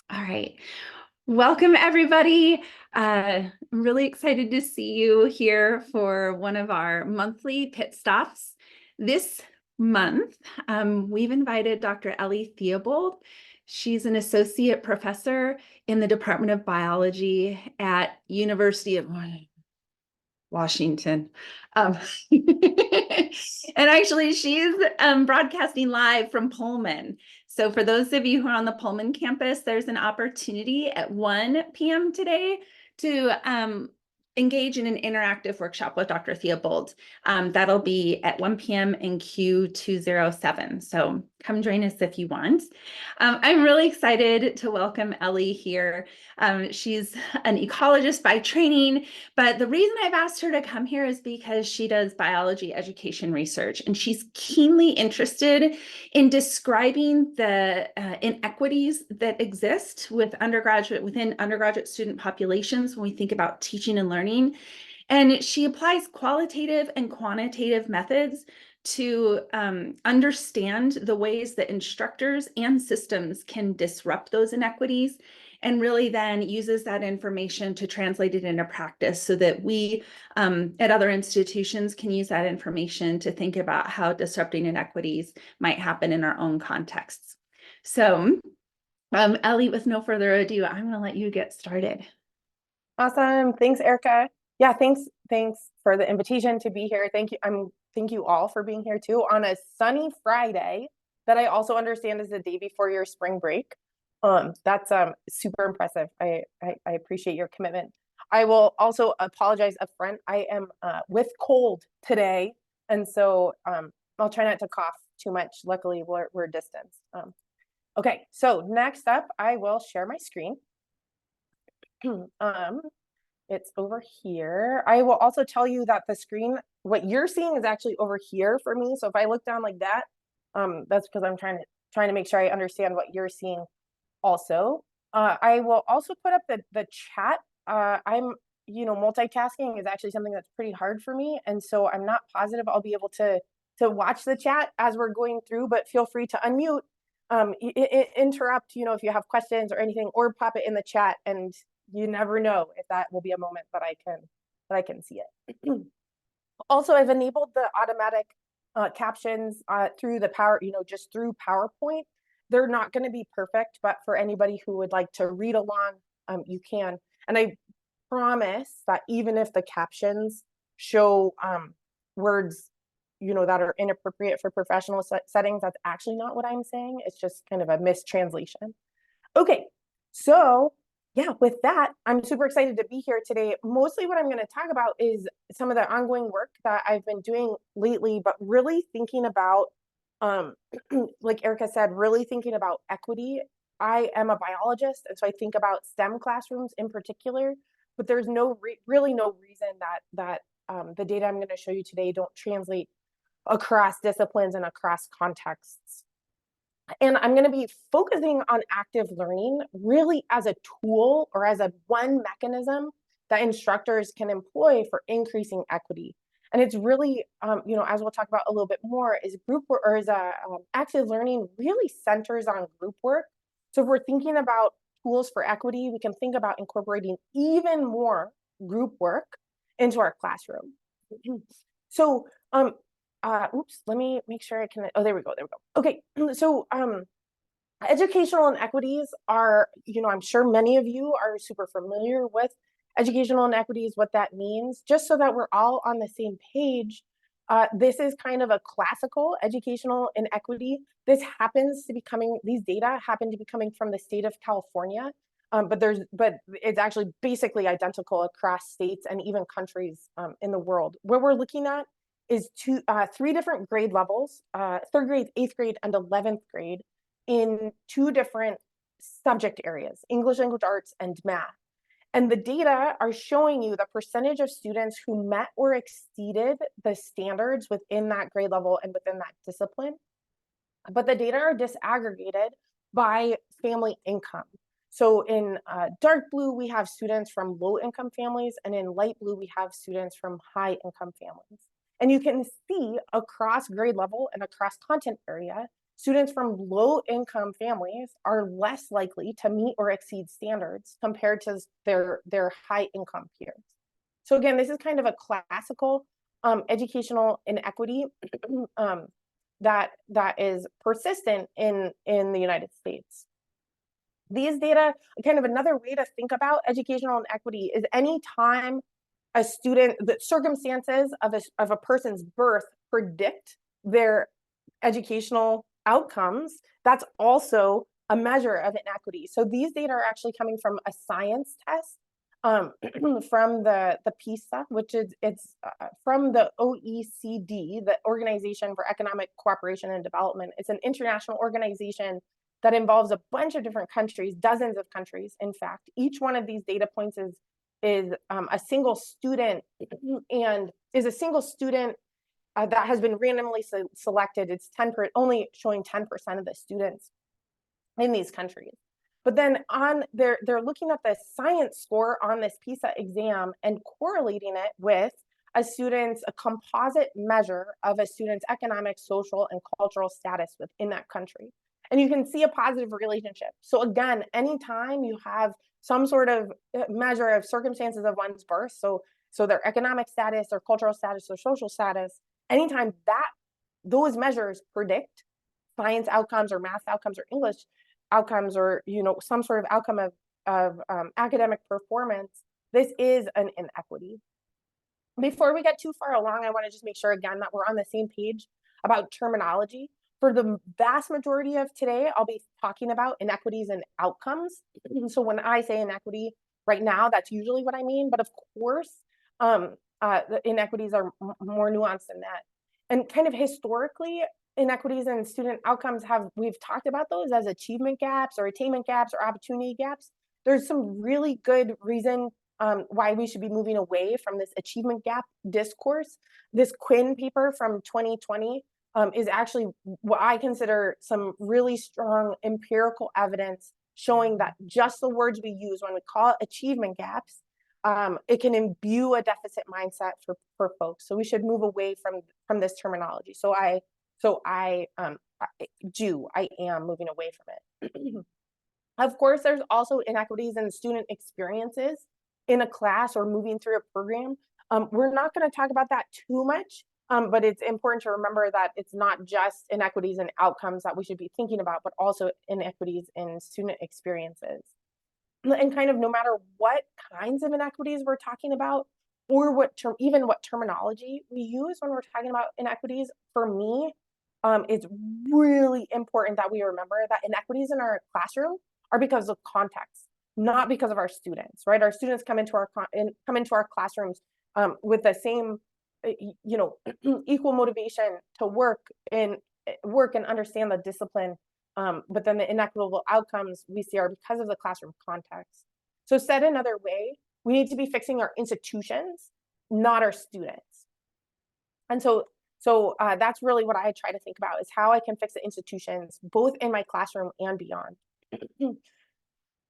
All right. Welcome, everybody. I'm really excited to see you here for one of our monthly pit stops. This month, we've invited Dr. Elli Theobald. She's an associate professor in the Department of Biology at University of Washington. Um, and actually, she's broadcasting live from Pullman. So for those of you who are on the Pullman campus, there's an opportunity at 1 p.m. today to engage in an interactive workshop with Dr. Theobald. That'll be at 1 p.m. in Q207. So come join us if you want. I'm really excited to welcome Elli here. She's an ecologist by training, but the reason I've asked her to come here is because she does biology education research, and she's keenly interested in describing the inequities that exist within undergraduate student populations when we think about teaching and learning. And she applies qualitative and quantitative methods to understand the ways that instructors and systems can disrupt those inequities, and really then uses that information to translate it into practice so that we at other institutions can use that information to think about how disrupting inequities might happen in our own contexts. So Elli, with no further ado, I'm going to let you get started. Awesome. Thanks, Erica. Yeah, thanks for the invitation to be here. Thank you all for being here too on a sunny Friday that I also understand is the day before your spring break. That's super impressive. I appreciate your commitment. I will also apologize up front. I am with cold today, and so I'll try not to cough too much. Luckily, we're distanced. Okay, so next up, I will share my screen. It's over here. I will also tell you that the screen, what you're seeing is actually over here for me. So if I look down like that, that's because I'm trying to make sure I understand what you're seeing also. I will also put up the chat. Multitasking is actually something that's pretty hard for me. And so I'm not positive I'll be able to watch the chat as we're going through, but feel free to unmute, interrupt, if you have questions or anything, or pop it in the chat, and you never know if that will be a moment that I can see it. Also, I've enabled the automatic captions through the just through PowerPoint. They're not going to be perfect, but for anybody who would like to read along, you can. And I promise that even if the captions show words, that are inappropriate for professional settings, that's actually not what I'm saying. It's just kind of a mistranslation. Okay, so yeah, with that, I'm super excited to be here today. Mostly what I'm going to talk about is some of the ongoing work that I've been doing lately, but really thinking about, like Erica said, really thinking about equity. I am a biologist, and so I think about STEM classrooms in particular, but there's really no reason that the data I'm going to show you today don't translate across disciplines and across contexts. And I'm going to be focusing on active learning really as a tool or as one mechanism that instructors can employ for increasing equity. And it's really, as we'll talk about a little bit more, is group work, or is active learning really centers on group work. So if we're thinking about tools for equity, we can think about incorporating even more group work into our classroom. So oops, let me make sure I can, there we go. Okay, so educational inequities are, I'm sure many of you are super familiar with educational inequities, what that means. Just so that we're all on the same page, this is kind of a classical educational inequity. These data happen to be coming from the state of California, but it's actually basically identical across states and even countries in the world. What we're looking at is three different grade levels, 3rd grade, 8th grade, and 11th grade, in 2 different subject areas, English language arts and math. And the data are showing you the percentage of students who met or exceeded the standards within that grade level and within that discipline. But the data are disaggregated by family income. So in dark blue, we have students from low income families, and in light blue, we have students from high income families. And you can see across grade level and across content area students from low-income families are less likely to meet or exceed standards compared to their high-income peers. So again, this is kind of a classical educational inequity that is persistent in the United States. These data, kind of another way to think about educational inequity is any time a student, the circumstances of a person's birth predict their educational outcomes, that's also a measure of inequity. So these data are actually coming from a science test from the PISA, which is from the OECD, the Organization for Economic Cooperation and Development. It's an international organization that involves a bunch of different countries, dozens of countries, in fact. Each one of these data points is a single student and is a single student that has been randomly selected. It's only showing 10% of the students in these countries. But then they're looking at the science score on this PISA exam and correlating it with a composite measure of a student's economic, social, and cultural status within that country. And you can see a positive relationship. So again, anytime you have some sort of measure of circumstances of one's birth, so their economic status, their cultural status, their social status, anytime those measures predict science outcomes or math outcomes or English outcomes or some sort of outcome of academic performance, this is an inequity. Before we get too far along, I want to just make sure again that we're on the same page about terminology. For the vast majority of today, I'll be talking about inequities and outcomes. So when I say inequity right now, that's usually what I mean. But of course, the inequities are more nuanced than that. And kind of historically, inequities and student outcomes we've talked about those as achievement gaps or attainment gaps or opportunity gaps. There's some really good reason why we should be moving away from this achievement gap discourse. This Quinn paper from 2020 is actually what I consider some really strong empirical evidence showing that just the words we use when we call it achievement gaps, it can imbue a deficit mindset for folks. So we should move away from this terminology. I am moving away from it. Of course, there's also inequities in student experiences in a class or moving through a program. We're not going to talk about that too much, but it's important to remember that it's not just inequities and outcomes that we should be thinking about, but also inequities in student experiences. And kind of no matter what kinds of inequities we're talking about, or even what terminology we use when we're talking about inequities, for me, it's really important that we remember that inequities in our classroom are because of context, not because of our students, right? Our students come into our classrooms with the same, equal motivation to work and understand the discipline. But then the inequitable outcomes we see are because of the classroom context. So said another way, we need to be fixing our institutions, not our students. And so that's really what I try to think about, is how I can fix the institutions, both in my classroom and beyond.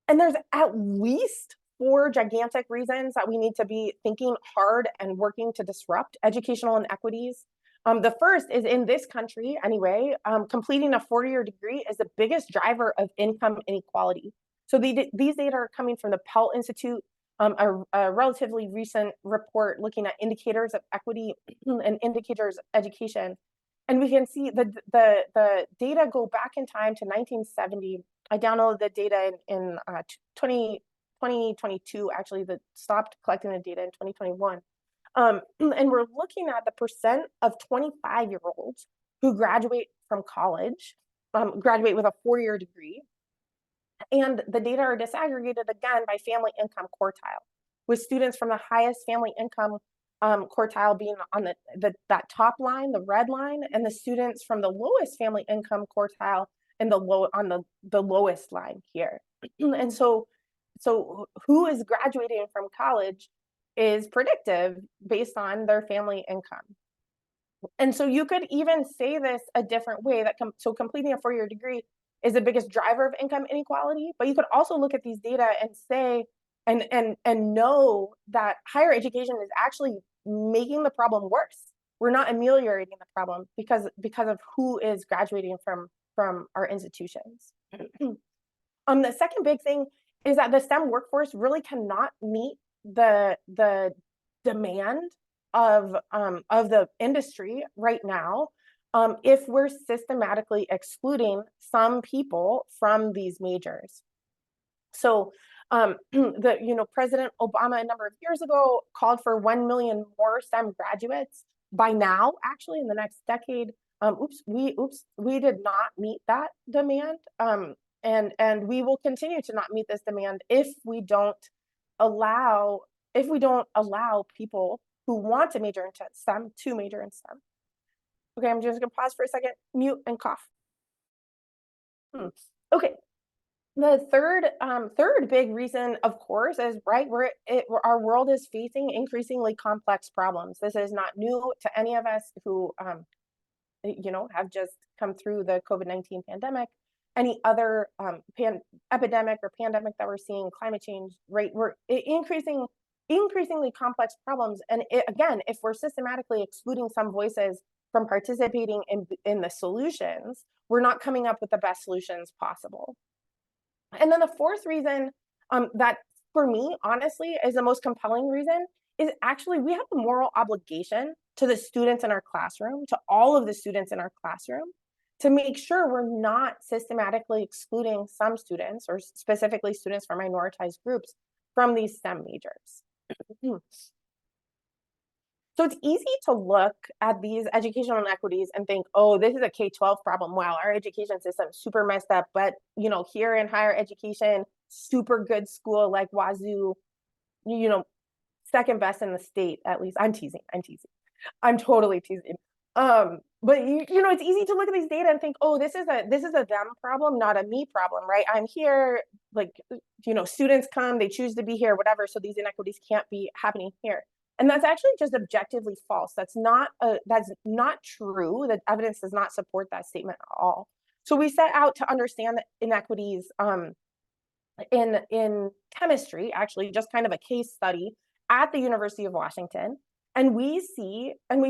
And there's at least 4 gigantic reasons that we need to be thinking hard and working to disrupt educational inequities. The first is, in this country anyway, completing a 4-year degree is the biggest driver of income inequality. So these data are coming from the Pell Institute, a relatively recent report looking at indicators of equity and indicators of education. And we can see the data go back in time to 1970. I downloaded the data in 2022, actually, stopped collecting the data in 2021. And we're looking at the percent of 25-year-olds who graduate from college, graduate with a 4-year degree. And the data are disaggregated again by family income quartile, with students from the highest family income quartile being on that top line, the red line, and the students from the lowest family income quartile on the lowest line here. And so who is graduating from college is predictive based on their family income. And so you could even say this a different way, that so completing a 4-year degree is the biggest driver of income inequality, but you could also look at these data and say, and know that higher education is actually making the problem worse. We're not ameliorating the problem because of who is graduating from from our institutions. The second big thing is that the STEM workforce really cannot meet the demand of the industry right now if we're systematically excluding some people from these majors. So President Obama a number of years ago called for 1 million more STEM graduates. By now, actually, in the next decade, we did not meet that demand. And we will continue to not meet this demand if we don't allow people who want to major in STEM to major in STEM. Okay, I'm just gonna pause for a second, mute and cough. Okay, the third big reason, of course, is our world is facing increasingly complex problems. This is not new to any of us who have just come through the COVID-19 pandemic. Any other epidemic or pandemic that we're seeing, climate change, right? We're increasingly complex problems. And again, if we're systematically excluding some voices from participating in the solutions, we're not coming up with the best solutions possible. And then the fourth reason that for me, honestly, is the most compelling reason is actually we have a moral obligation to the students in our classroom, to all of the students in our classroom, to make sure we're not systematically excluding some students, or specifically students from minoritized groups, from these STEM majors. So it's easy to look at these educational inequities and think, oh, this is a K-12 problem. Wow, our education system is super messed up. But here in higher education, super good school like Wazoo, second best in the state, at least. I'm teasing. I'm totally teasing. But it's easy to look at these data and think, oh, this is a them problem, not a me problem, right? I'm here, students come, they choose to be here, whatever. So these inequities can't be happening here. And that's actually just objectively false. That's not true. The evidence does not support that statement at all. So we set out to understand the inequities in chemistry, actually, just kind of a case study at the University of Washington. And we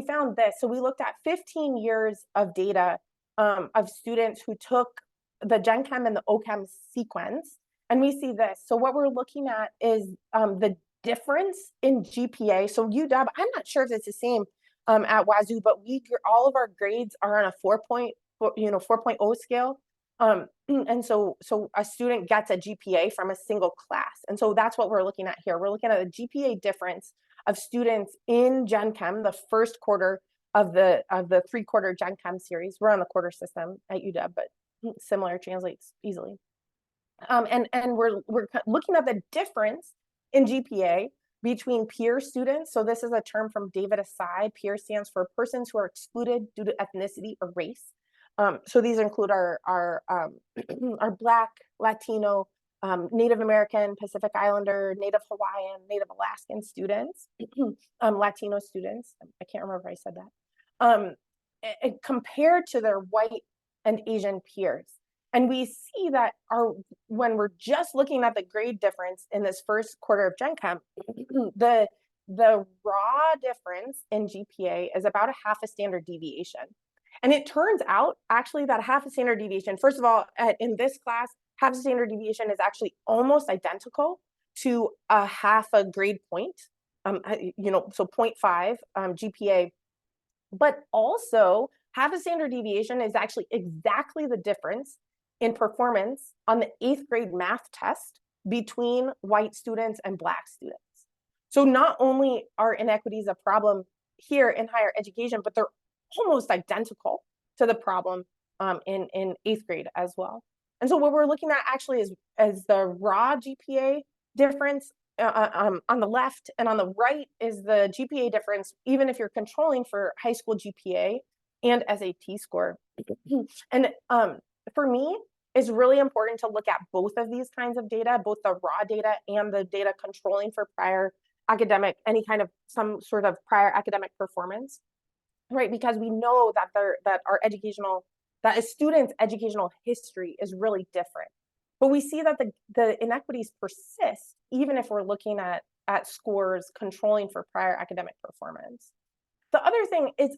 found this. So we looked at 15 years of data of students who took the Gen Chem and the OChem sequence. And we see this. So what we're looking at is the difference in GPA. So UW, I'm not sure if it's the same at Wazoo, but all of our grades are on a 4.0 scale. And so a student gets a GPA from a single class. And so that's what we're looking at here. We're looking at a GPA difference of students in Gen Chem, the first quarter of the 3-quarter Gen Chem series. We're on the quarter system at UW, but similar translates easily. And we're looking at the difference in GPA between peer students. So this is a term from David Asai. Peer stands for persons who are excluded due to ethnicity or race. So these include our Black, Latino, Native American, Pacific Islander, Native Hawaiian, Native Alaskan students, Latino students. I can't remember if I said that. Compared to their white and Asian peers. And we see that when we're just looking at the grade difference in this first quarter of Gen Chem, the raw difference in GPA is about a half a standard deviation. And it turns out actually that half a standard deviation, first of all, in this class, half a standard deviation is actually almost identical to a half a grade point, so 0.5 GPA. But also half a standard deviation is actually exactly the difference in performance on the 8th grade math test between white students and Black students. So not only are inequities a problem here in higher education, but they're almost identical to the problem in 8th grade as well. And so what we're looking at actually is the raw GPA difference on the left, and on the right is the GPA difference, even if you're controlling for high school GPA and SAT score. And for me, it's really important to look at both of these kinds of data, both the raw data and the data controlling for prior academic, some sort of prior academic performance, right? Because we know that a student's educational history is really different. But we see that the inequities persist, even if we're looking at scores controlling for prior academic performance. The other thing is,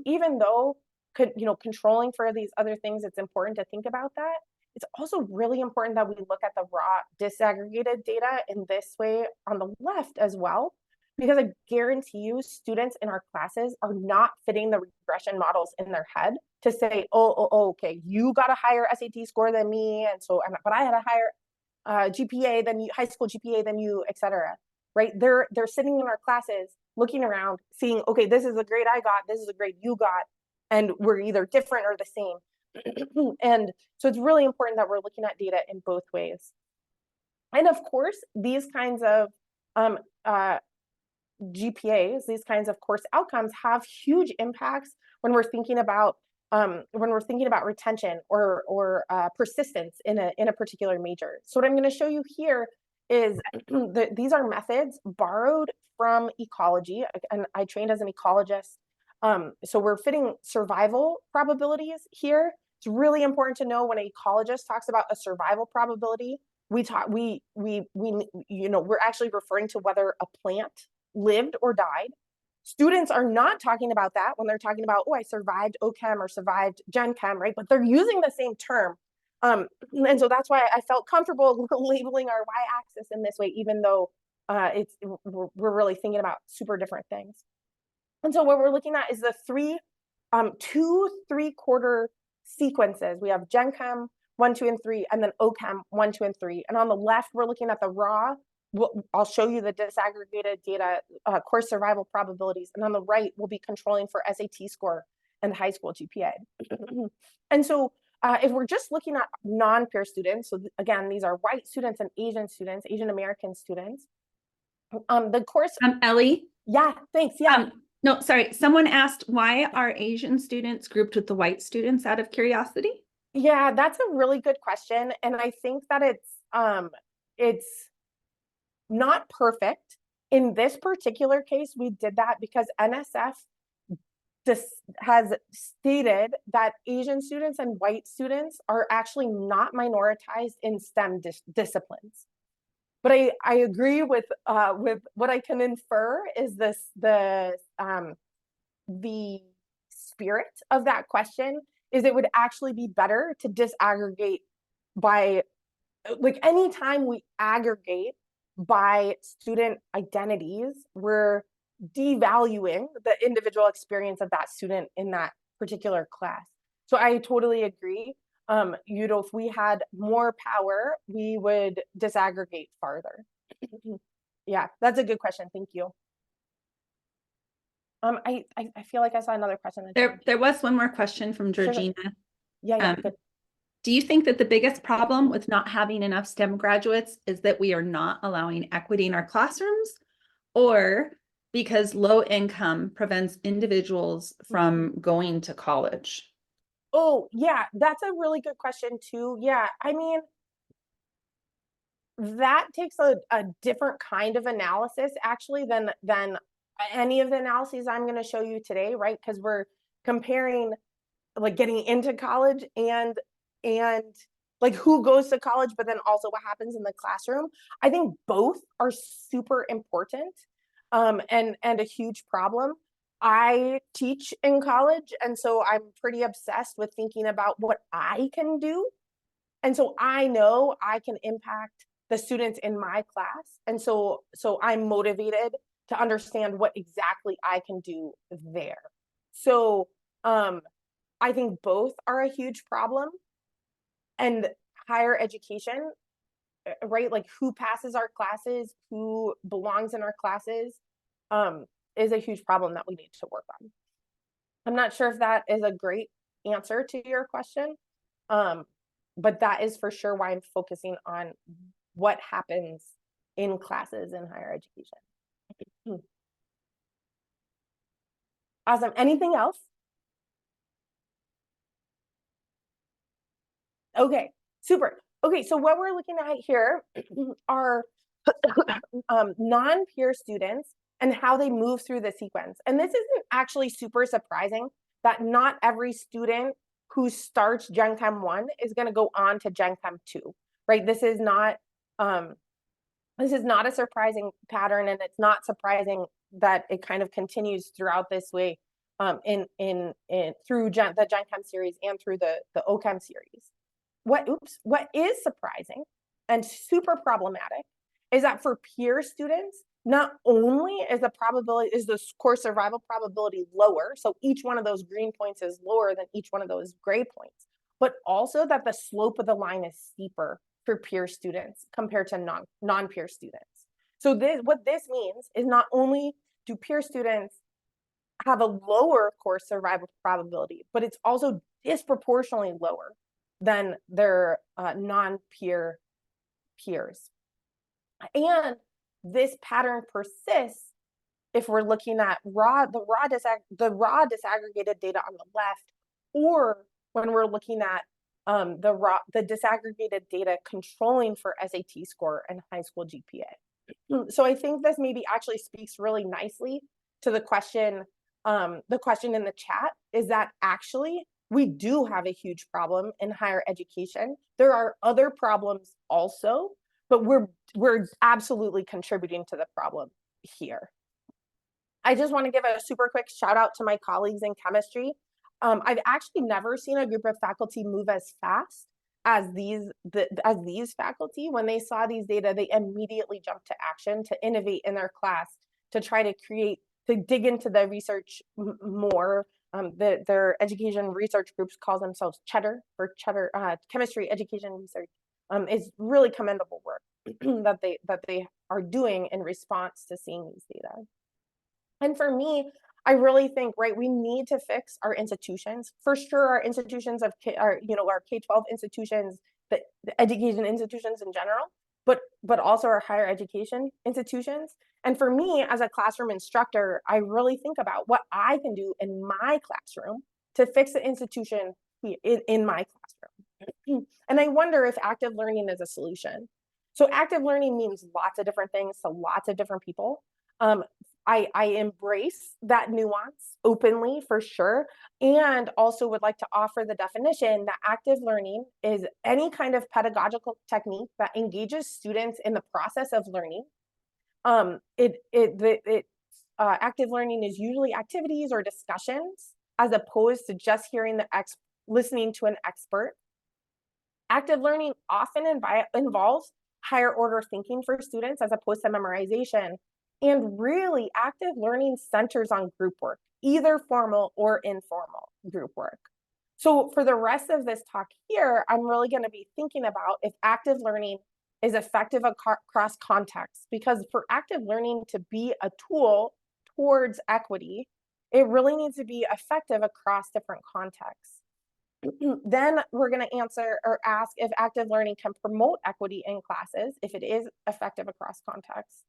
even though controlling for these other things, it's important to think about that. It's also really important that we look at the raw disaggregated data in this way on the left as well, because I guarantee you students in our classes are not fitting the regression models in their head to say, okay, you got a higher SAT score than me, and so, but I had a higher GPA than you, high school GPA than you, etc. Right? They're sitting in our classes, looking around, seeing, okay, this is the grade I got, this is the grade you got, and we're either different or the same. And so it's really important that we're looking at data in both ways. And of course, these kinds of GPAs, these kinds of course outcomes have huge impacts when we're thinking about retention or persistence in a particular major. So what I'm going to show you here is these are methods borrowed from ecology, and I trained as an ecologist. So we're fitting survival probabilities here. It's really important to know when an ecologist talks about a survival probability, we're actually referring to whether a plant lived or died. Students are not talking about that when they're talking about, oh, I survived OChem or survived Gen Chem, right? But they're using the same term. And so that's why I felt comfortable labeling our y-axis in this way, even though we're really thinking about super different things. And so what we're looking at is the two 3/4 sequences. We have Gen Chem 1, 2, and 3, and then OChem 1, 2, and 3. And on the left, we're looking at the raw. I'll show you the disaggregated data, course survival probabilities. And on the right, we'll be controlling for SAT score and high school GPA. And so if we're just looking at non-peer students, so again, these are white students and Asian students, Asian American students. The course. Ellie? Yeah, thanks. Yeah. No, sorry. Someone asked, why are Asian students grouped with the white students out of curiosity? Yeah, that's a really good question. And I think that it's not perfect. In this particular case, we did that because NSF has stated that Asian students and white students are actually not minoritized in STEM disciplines. But I agree with what I can infer is the spirit of that question is it would actually be better to disaggregate by, like, anytime we aggregate by student identities, we're devaluing the individual experience of that student in that particular class. So I totally agree. If we had more power, we would disaggregate farther. Yeah, that's a good question. Thank you. I feel like I saw another question. There was one more question from Georgina. Sure. Yeah, good. Do you think that the biggest problem with not having enough STEM graduates is that we are not allowing equity in our classrooms, or because low income prevents individuals from going to college? Oh, yeah, that's a really good question too. Yeah, I mean, that takes a different kind of analysis actually than any of the analyses I'm going to show you today, right? Because we're comparing like getting into college and like who goes to college, but then also what happens in the classroom. I think both are super important and a huge problem. I teach in college, and so I'm pretty obsessed with thinking about what I can do. And so I know I can impact the students in my class. And so I'm motivated to understand what exactly I can do there. So I think both are a huge problem. And higher education, right? Like who passes our classes, who belongs in our classes, is a huge problem that we need to work on. I'm not sure if that is a great answer to your question, but that is for sure why I'm focusing on what happens in classes in higher education. Awesome. Anything else? Okay, super. Okay, so what we're looking at here are non-peer students and how they move through the sequence. And this isn't actually super surprising that not every student who starts Gen Chem 1 is going to go on to Gen Chem 2, right? This is not a surprising pattern, and it's not surprising that it kind of continues throughout this way. in through the Gen Chem series and through the OChem series. What is surprising and super problematic is that for peer students, not only is the course survival probability lower, so each one of those green points is lower than each one of those gray points, but also that the slope of the line is steeper for peer students compared to non-peer students. So what this means is not only do peer students have a lower course survival probability, but it's also disproportionately lower than their non-peer peers. And this pattern persists if we're looking at the raw disaggregated data on the left, or when we're looking at the disaggregated data controlling for SAT score and high school GPA. So I think this maybe actually speaks really nicely to the question in the chat, is that actually we do have a huge problem in higher education. There are other problems also, but we're absolutely contributing to the problem here. I just want to give a super quick shout out to my colleagues in chemistry. I've actually never seen a group of faculty move as fast as these faculty. When they saw these data, they immediately jumped to action to innovate in their class, to try to dig into the research more. Their education research groups call themselves Cheddar, for Chemistry Education Research. It's really commendable work that they are doing in response to seeing these data. And for me, I really think, right, we need to fix our institutions. For sure, our institutions our K-12 institutions, the education institutions in general, but also our higher education institutions. And for me, as a classroom instructor, I really think about what I can do in my classroom to fix the institution in my classroom. And I wonder if active learning is a solution. So active learning means lots of different things to lots of different people. I embrace that nuance openly, for sure, and also would like to offer the definition that active learning is any kind of pedagogical technique that engages students in the process of learning. Active learning is usually activities or discussions, as opposed to just listening to an expert. Active learning often involves higher order thinking for students as opposed to memorization. And really, active learning centers on group work, either formal or informal group work. So for the rest of this talk here, I'm really going to be thinking about if active learning is effective across contexts, because for active learning to be a tool towards equity, it really needs to be effective across different contexts. Then we're going to answer or ask if active learning can promote equity in classes, if it is effective across contexts.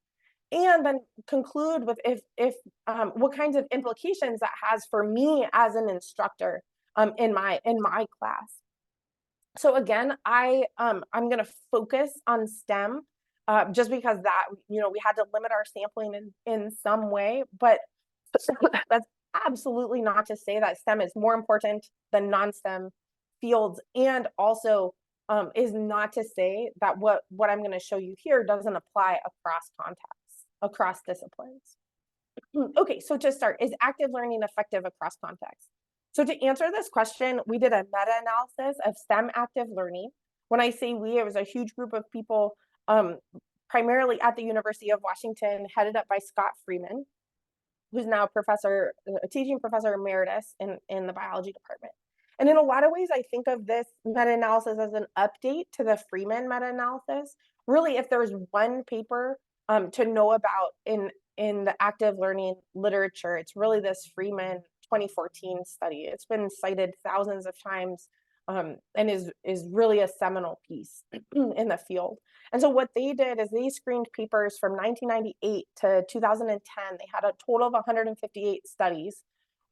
And then conclude with what kinds of implications that has for me as an instructor in my class. So again, I'm going to focus on STEM just because that we had to limit our sampling in some way, but that's absolutely not to say that STEM is more important than non-STEM fields, and also is not to say that what I'm going to show you here doesn't apply across contexts, across disciplines. Okay, so to start, is active learning effective across contexts? So to answer this question, we did a meta-analysis of STEM active learning. When I say we, it was a huge group of people, primarily at the University of Washington, headed up by Scott Freeman, who's now a teaching professor emeritus in the biology department. And in a lot of ways, I think of this meta-analysis as an update to the Freeman meta-analysis. Really, if there's one paper to know about in the active learning literature, it's really this Freeman 2014 study. It's been cited thousands of times and is really a seminal piece in the field. And so what they did is they screened papers from 1998 to 2010. They had a total of 158 studies.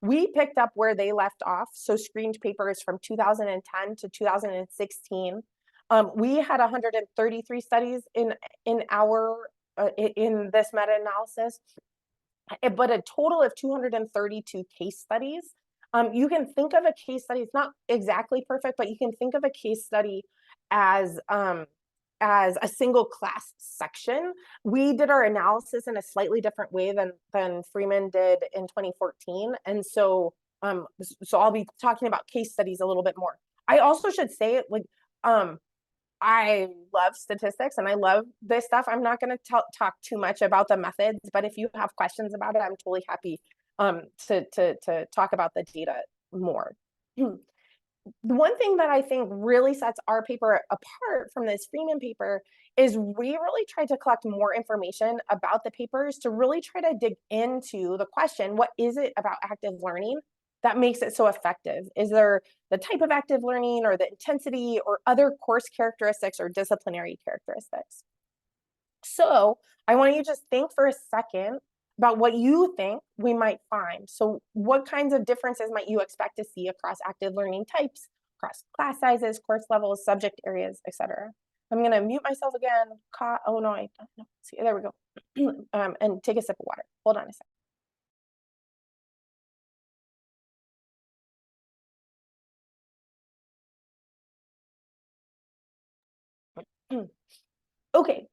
We picked up where they left off, so screened papers from 2010 to 2016. We had 133 studies in this meta-analysis, but a total of 232 case studies. You can think of a case study, it's not exactly perfect, but you can think of a case study as as a single class section. We did our analysis in a slightly different way than Freeman did in 2014. And so, so I'll be talking about case studies a little bit more. I also should say, like, I love statistics and I love this stuff. I'm not going to talk too much about the methods, but if you have questions about it, I'm totally happy to talk about the data more. The one thing that I think really sets our paper apart from this Freeman paper is we really tried to collect more information about the papers to really try to dig into the question, what is it about active learning that makes it so effective? Is there the type of active learning or the intensity or other course characteristics or disciplinary characteristics? So I want you to just think for a second about what you think we might find. So what kinds of differences might you expect to see across active learning types, across class sizes, course levels, subject areas, etc. I'm going to mute myself again. Oh no, I don't know. See, there we go. And take a sip of water. Hold on a second. Okay,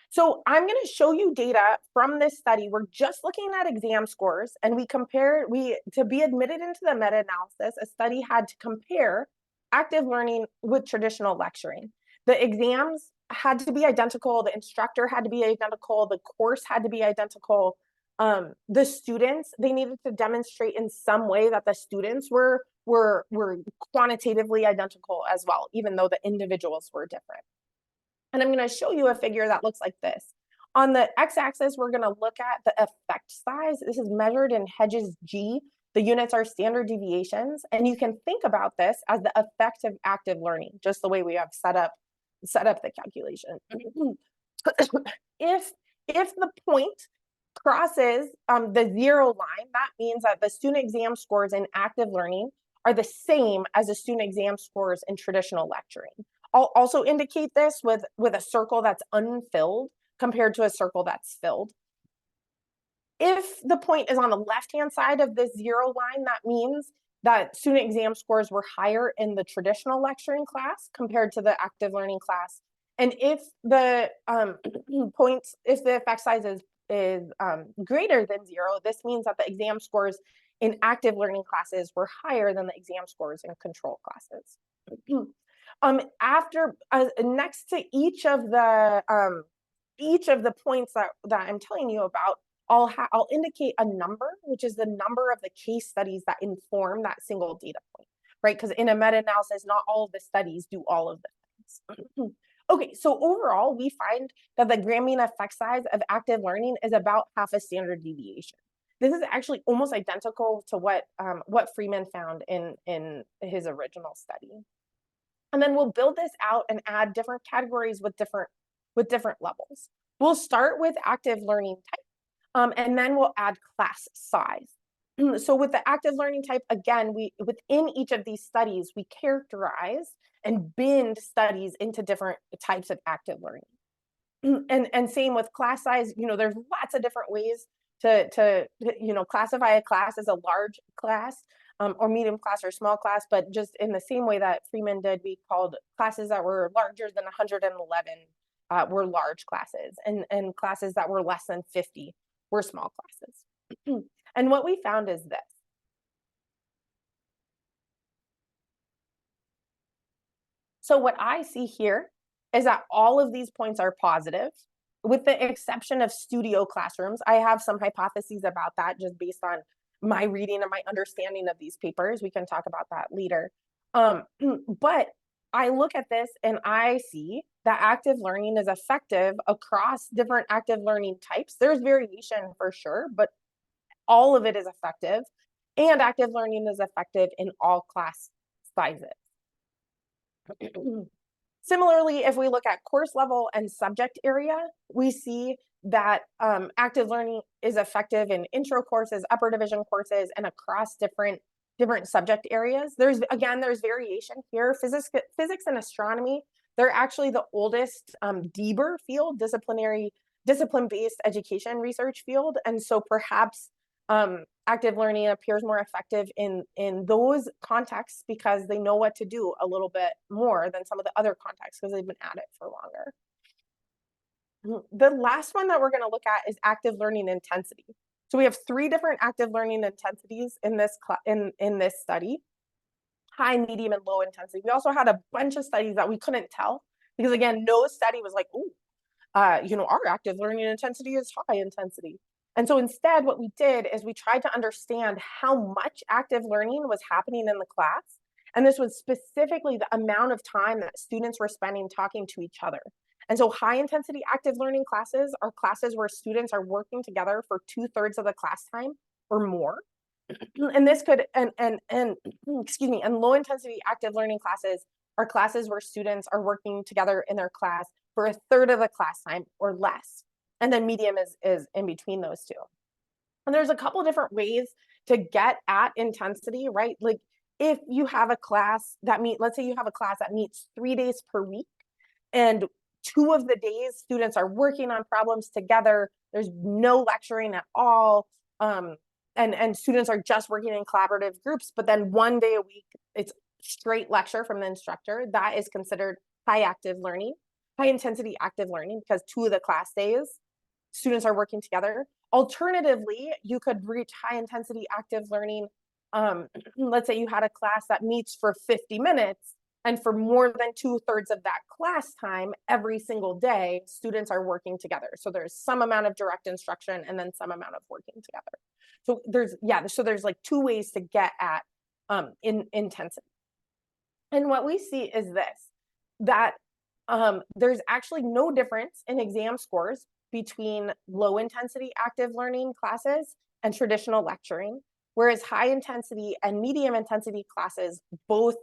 so I'm going to show you data from this study. We're just looking at exam scores, and to be admitted into the meta-analysis, a study had to compare active learning with traditional lecturing. The exams had to be identical, the instructor had to be identical, the course had to be identical. The students, they needed to demonstrate in some way that the students were quantitatively identical as well, even though the individuals were different. And I'm going to show you a figure that looks like this. On the x-axis, we're going to look at the effect size. This is measured in Hedges G. The units are standard deviations. And you can think about this as the effect of active learning, just the way we have set up the calculation. If the point crosses the 0 line, that means that the student exam scores in active learning are the same as the student exam scores in traditional lecturing. I'll also indicate this with a circle that's unfilled compared to a circle that's filled. If the point is on the left-hand side of this 0 line, that means that student exam scores were higher in the traditional lecturing class compared to the active learning class. And if the if the effect size is greater than 0, this means that the exam scores in active learning classes were higher than the exam scores in control classes. Next to each of the points that I'm telling you about, I'll indicate a number, which is the number of the case studies that inform that single data point, right? Because in a meta-analysis, not all of the studies do all of the things. Okay, so overall, we find that the grand mean effect size of active learning is about half a standard deviation. This is actually almost identical to what Freeman found in his original study. And then we'll build this out and add different categories with different levels. We'll start with active learning type, and then we'll add class size. So with the active learning type, again, within each of these studies, we characterize and bind studies into different types of active learning. And same with class size, there's lots of different ways to classify a class as a large class, or medium class or small class, but just in the same way that Freeman did, we called classes that were larger than 111 were large classes, and classes that were less than 50 were small classes. And what we found is this. So what I see here is that all of these points are positive, with the exception of studio classrooms. I have some hypotheses about that just based on my reading and my understanding of these papers. We can talk about that later. But I look at this and I see that active learning is effective across different active learning types. There's variation for sure, but all of it is effective, and active learning is effective in all class sizes. Similarly, if we look at course level and subject area, we see that active learning is effective in intro courses, upper division courses, and across different subject areas. There's variation here. Physics and astronomy, they're actually the oldest DBER field, discipline-based education research field. And so perhaps active learning appears more effective in those contexts because they know what to do a little bit more than some of the other contexts because they've been at it for longer. The last one that we're going to look at is active learning intensity. So we have 3 different active learning intensities in this in this study: high, medium, and low intensity. We also had a bunch of studies that we couldn't tell because, again, no study was like, oh, our active learning intensity is high intensity. And so instead, what we did is we tried to understand how much active learning was happening in the class. And this was specifically the amount of time that students were spending talking to each other. And so high intensity active learning classes are classes where students are working together for 2/3 of the class time or more. And this could, and excuse me, and low intensity active learning classes are classes where students are working together in their class for 1/3 of the class time or less. And then medium is in between those two. And there's a couple different ways to get at intensity, right? Like if you have a class that let's say you have a class that meets 3 days per week, and 2 of the days students are working on problems together, there's no lecturing at all, and students are just working in collaborative groups, but then 1 day a week, it's straight lecture from the instructor. That is considered high intensity active learning, because 2 of the class days, students are working together. Alternatively, you could reach high intensity active learning. Let's say you had a class that meets for 50 minutes, and for more than 2/3 of that class time, every single day, students are working together. So there's some amount of direct instruction and then some amount of working together. So there's like 2 ways to get at in intensity. And what we see is this, that there's actually no difference in exam scores between low intensity active learning classes and traditional lecturing, whereas high intensity and medium intensity classes, both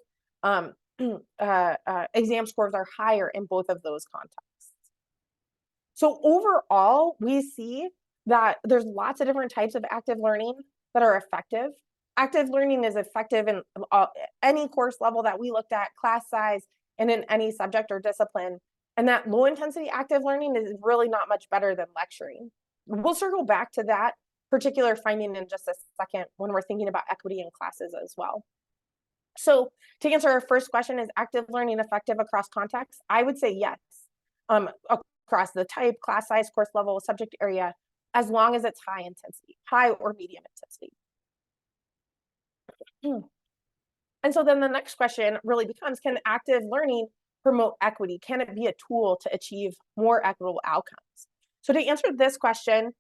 exam scores are higher in both of those contexts. So overall, we see that there's lots of different types of active learning that are effective. Active learning is effective in any course level that we looked at, class size, and in any subject or discipline. And that low intensity active learning is really not much better than lecturing. We'll circle back to that particular finding in just a second when we're thinking about equity in classes as well. So to answer our first question, is active learning effective across contexts? I would say yes, across the type, class size, course level, subject area, as long as it's high intensity, high or medium intensity. And so then the next question really becomes, can active learning promote equity? Can it be a tool to achieve more equitable outcomes? So to answer this question,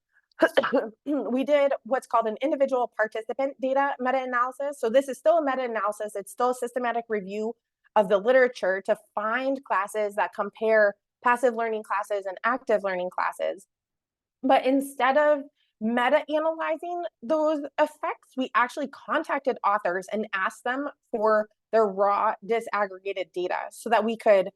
we did what's called an individual participant data meta-analysis. So this is still a meta-analysis. It's still a systematic review of the literature to find classes that compare passive learning classes and active learning classes. But instead of meta-analyzing those effects, we actually contacted authors and asked them for their raw disaggregated data so that we could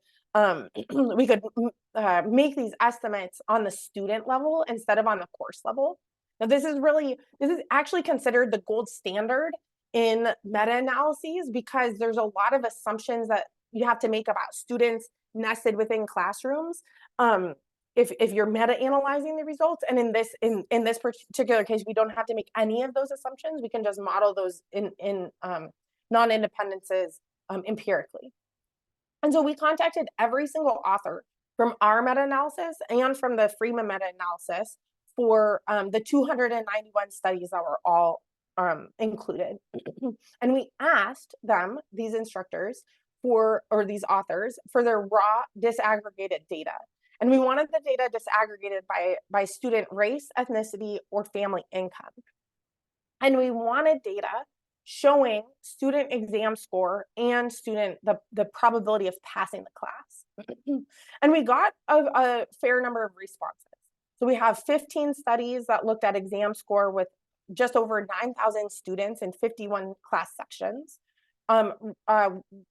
make these estimates on the student level instead of on the course level. Now, this is actually considered the gold standard in meta-analyses, because there's a lot of assumptions that you have to make about students nested within classrooms if you're meta-analyzing the results. And in this particular case, we don't have to make any of those assumptions. We can just model those in non-independences empirically. And so we contacted every single author from our meta-analysis and from the Freeman meta-analysis for the 291 studies that were all included. And we asked them, these instructors, or these authors, for their raw disaggregated data. And we wanted the data disaggregated by student race, ethnicity, or family income. And we wanted data showing student exam score and the probability of passing the class. And we got a fair number of responses. So we have 15 studies that looked at exam score with just over 9,000 students in 51 class sections.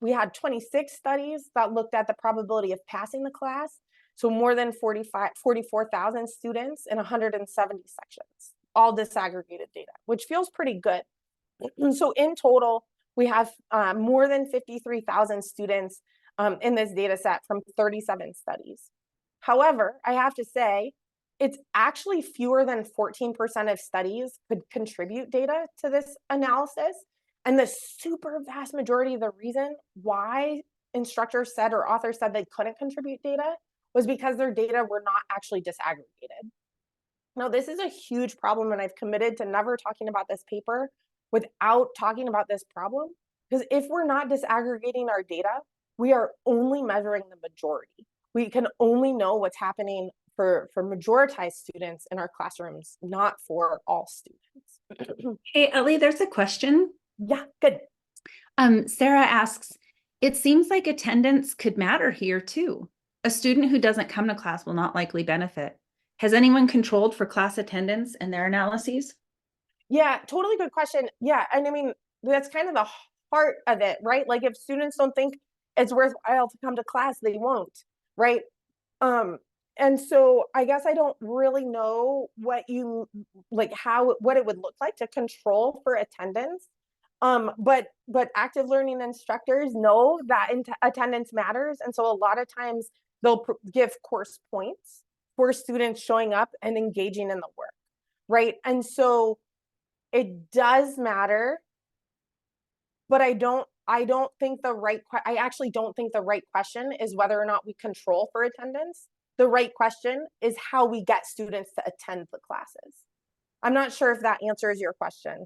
We had 26 studies that looked at the probability of passing the class. So more than 44,000 students in 170 sections, all disaggregated data, which feels pretty good. So in total, we have more than 53,000 students in this data set from 37 studies. However, I have to say, it's actually fewer than 14% of studies could contribute data to this analysis. And the super vast majority of the reason why instructors said or authors said they couldn't contribute data was because their data were not actually disaggregated. Now, this is a huge problem, and I've committed to never talking about this paper without talking about this problem, because if we're not disaggregating our data, we are only measuring the majority. We can only know what's happening for majoritized students in our classrooms, not for all students. Hey, Ellie, there's a question. Yeah, good. Sarah asks, it seems like attendance could matter here too. A student who doesn't come to class will not likely benefit. Has anyone controlled for class attendance in their analyses? Yeah, totally good question. Yeah, and I mean, that's kind of the heart of it, right? Like if students don't think it's worthwhile to come to class, they won't, right? And so I guess I don't really know what you like what it would look like to control for attendance. But active learning instructors know that attendance matters, and so a lot of times they'll give course points for students showing up and engaging in the work, right? And so it does matter, but I actually don't think the right question is whether or not we control for attendance. The right question is how we get students to attend the classes. I'm not sure if that answers your question.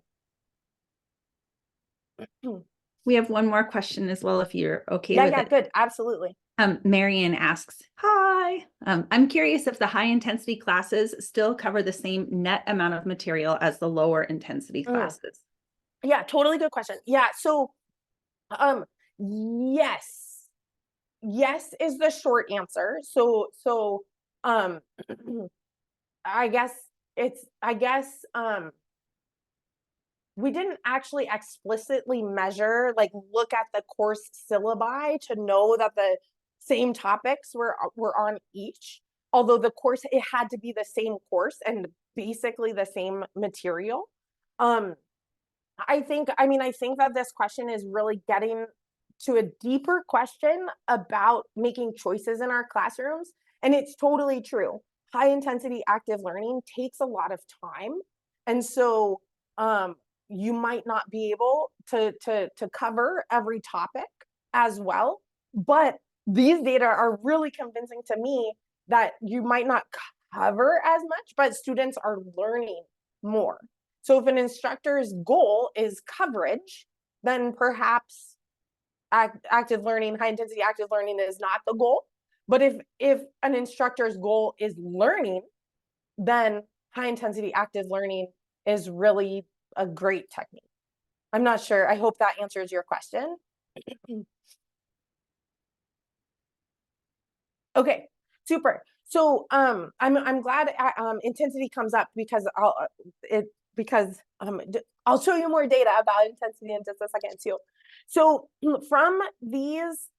We have one more question as well, if you're okay with Yeah, it. good, absolutely. Marion asks, hi, I'm curious if the high intensity classes still cover the same net amount of material as the lower intensity classes. Yeah, totally good question. Yeah, so yes. Yes is the short answer. So I guess we didn't actually explicitly measure, like look at the course syllabi to know that the same topics were on each, although the course, it had to be the same course and basically the same material. I think that this question is really getting to a deeper question about making choices in our classrooms. And it's totally true. High intensity active learning takes a lot of time. And so you might not be able to cover every topic as well. But these data are really convincing to me that you might not cover as much, but students are learning more. So if an instructor's goal is coverage, then perhaps active learning, high intensity active learning is not the goal. But if an instructor's goal is learning, then high intensity active learning is really a great technique. I'm not sure. I hope that answers your question. Okay, super. So I'm glad intensity comes up because I'll show you more data about intensity in just a second too. So from these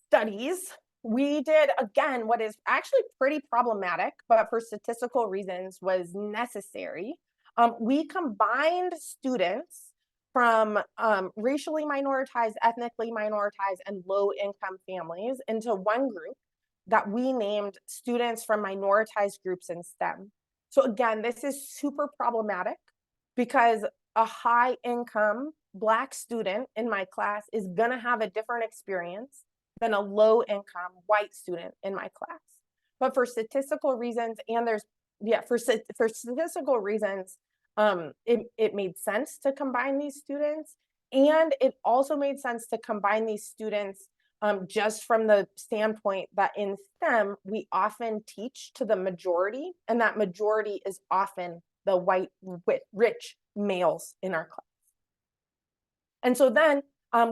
studies, we did, again, what is actually pretty problematic, but for statistical reasons was necessary. We combined students from racially minoritized, ethnically minoritized, and low-income families into one group that we named students from minoritized groups in STEM. So again, this is super problematic because a high income Black student in my class is gonna have a different experience than a low income white student in my class. But for statistical reasons, and for statistical reasons, it made sense to combine these students. And it also made sense to combine these students just from the standpoint that in STEM, we often teach to the majority, and that majority is often the white, rich males in our class. And so then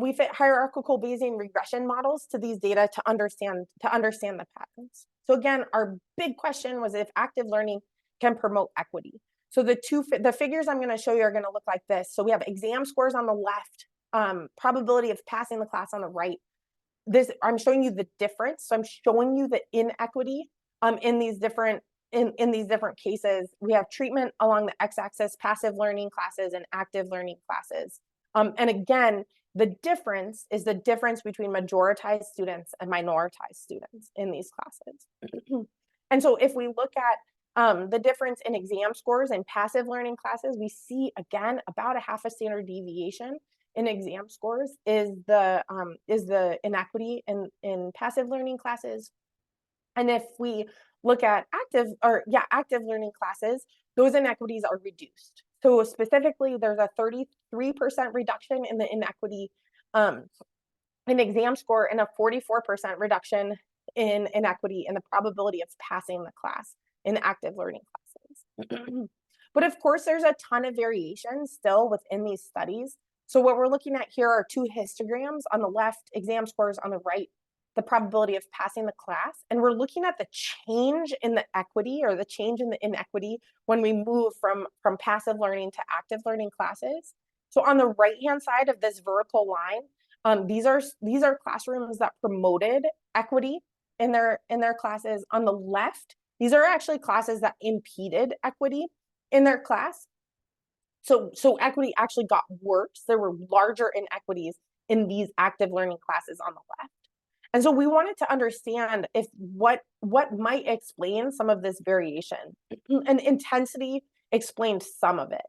we fit hierarchical Bayesian regression models to these data to understand the patterns. So again, our big question was if active learning can promote equity. So the figures I'm going to show you are going to look like this. So we have exam scores on the left, probability of passing the class on the right. I'm showing you the difference. So I'm showing you the inequity in these different cases. We have treatment along the x-axis, passive learning classes and active learning classes. And again, the difference is the difference between majoritized students and minoritized students in these classes. And so if we look at the difference in exam scores and passive learning classes, we see again about a half a standard deviation in exam scores is the inequity in passive learning classes. And if we look at active learning classes, those inequities are reduced. So specifically, there's a 33% reduction in the inequity in exam score and a 44% reduction in inequity in the probability of passing the class in active learning classes. But of course, there's a ton of variation still within these studies. So what we're looking at here are two histograms. On the left, exam scores; on the right, the probability of passing the class. And we're looking at the change in the equity or the change in the inequity when we move from passive learning to active learning classes. So on the right-hand side of this vertical line, these are classrooms that promoted equity in their classes. On the left, these are actually classes that impeded equity in their class. So equity actually got worse. There were larger inequities in these active learning classes on the left. And so we wanted to understand if what might explain some of this variation. And intensity explained some of it.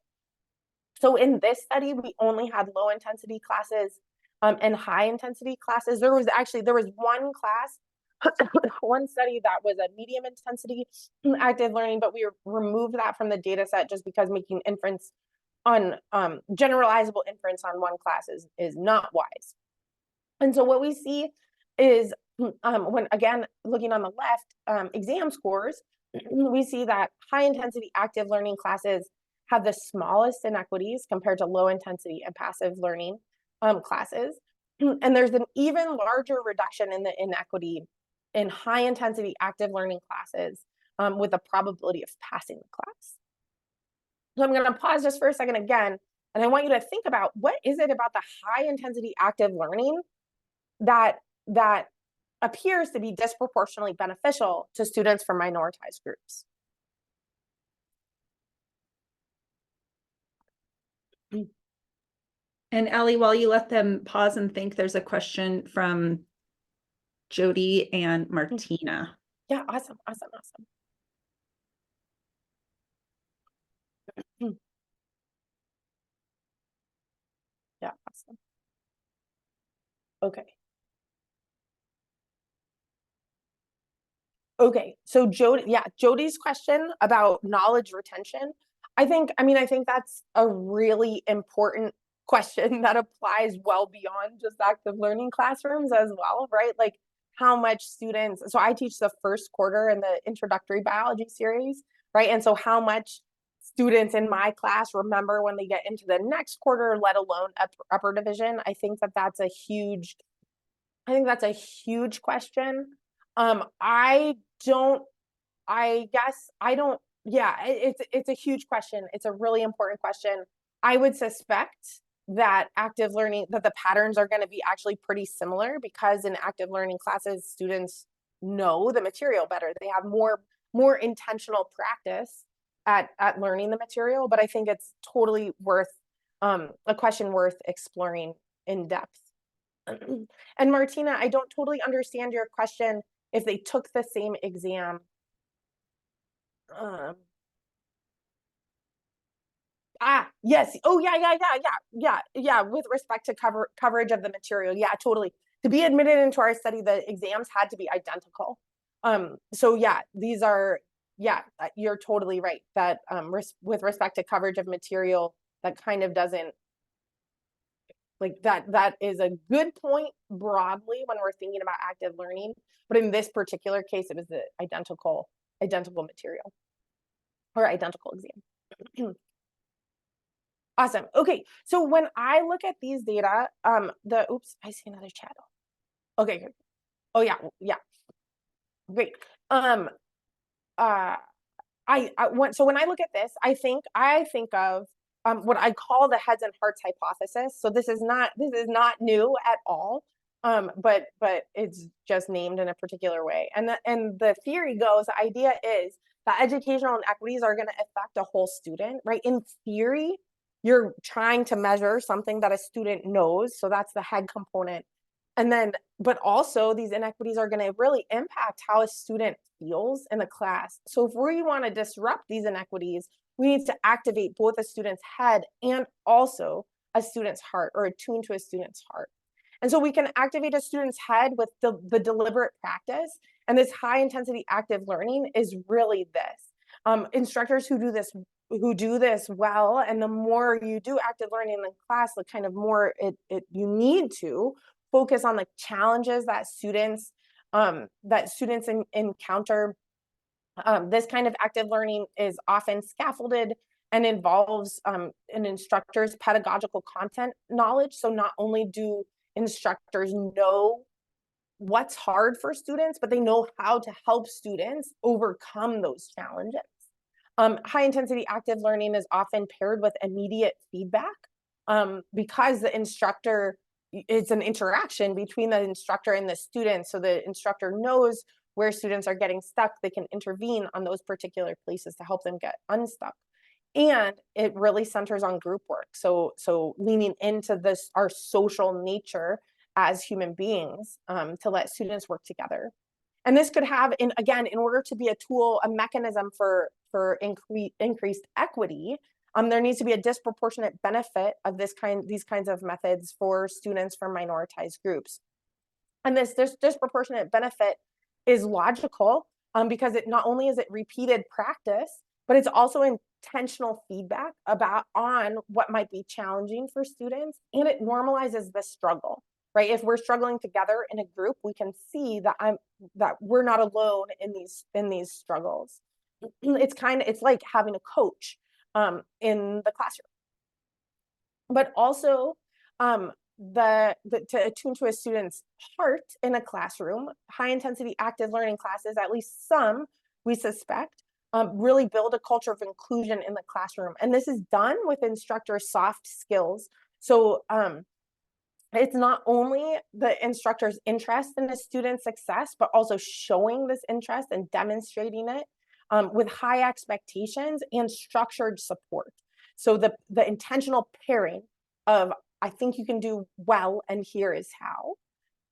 So in this study, we only had low intensity classes and high intensity classes. There was one class, one study that was a medium intensity active learning, but we removed that from the data set just because making inference on generalizable inference on one class is not wise. And so what we see is when, again, looking on the left, exam scores, we see that high intensity active learning classes have the smallest inequities compared to low intensity and passive learning classes. And there's an even larger reduction in the inequity in high intensity active learning classes with the probability of passing the class. So I'm going to pause just for a second again, and I want you to think about what is it about the high intensity active learning that appears to be disproportionately beneficial to students from minoritized groups. And Elli, while you let them pause and think, there's a question from Jody and Martina. Yeah, awesome. Yeah, awesome. Okay, so Jody's question about knowledge retention, I think that's a really important question that applies well beyond just active learning classrooms as well, right? Like how much students, so I teach the first quarter in the introductory biology series, right? And so how much students in my class remember when they get into the next quarter, let alone upper division. I think that's a huge question. It's a huge question. It's a really important question. I would suspect that that the patterns are going to be actually pretty similar because in active learning classes, students know the material better. They have more intentional practice at learning the material, but I think it's totally worth a question worth exploring in depth. And Martina, I don't totally understand your question if they took the same exam. Yes. Oh, yeah. With respect to coverage of the material. Yeah, totally. To be admitted into our study, the exams had to be identical. So yeah, you're totally right that with respect to coverage of material, that kind of doesn't, like that is a good point broadly when we're thinking about active learning, but in this particular case, it was the identical material or identical exam. Awesome. Okay, so when I look at these data, oops, I see another chat. Okay, good. Oh yeah, great. So when I look at this, I think of what I call the heads and hearts hypothesis. So this is not new at all, but it's just named in a particular way. And the theory goes, the idea is that educational inequities are going to affect a whole student, right? In theory, you're trying to measure something that a student knows, so that's the head component. And then, but also these inequities are going to really impact how a student feels in the class. So if we want to disrupt these inequities, we need to activate both a student's head and also a student's heart, or attune to a student's heart. And so we can activate a student's head with the deliberate practice And this high intensity active learning is really this. Instructors who do this well, and the more you do active learning in class, the kind of more you need to focus on the challenges that students encounter. This kind of active learning is often scaffolded and involves an instructor's pedagogical content knowledge. So not only do instructors know what's hard for students, but they know how to help students overcome those challenges. High intensity active learning is often paired with immediate feedback because the instructor, it's an interaction between the instructor and the student. So the instructor knows where students are getting stuck. They can intervene on those particular places to help them get unstuck. And it really centers on group work. So leaning into this, our social nature as human beings, to let students work together. And this could have, in order to be a tool, a mechanism for increased equity, there needs to be a disproportionate benefit of these kinds of methods for students from minoritized groups. And this disproportionate benefit is logical because it not only is it repeated practice, but it's also intentional feedback on what might be challenging for students, and it normalizes the struggle. Right? If we're struggling together in a group, we can see that we're not alone in these struggles. It's like having a coach in the classroom, but also to attune to a student's heart in a classroom. High intensity active learning classes, at least some, we suspect, really build a culture of inclusion in the classroom, and this is done with instructors' soft skills. So it's not only the instructor's interest in the student's success, but also showing this interest and demonstrating it with high expectations and structured support. So the intentional pairing of, I think you can do well, and here is how.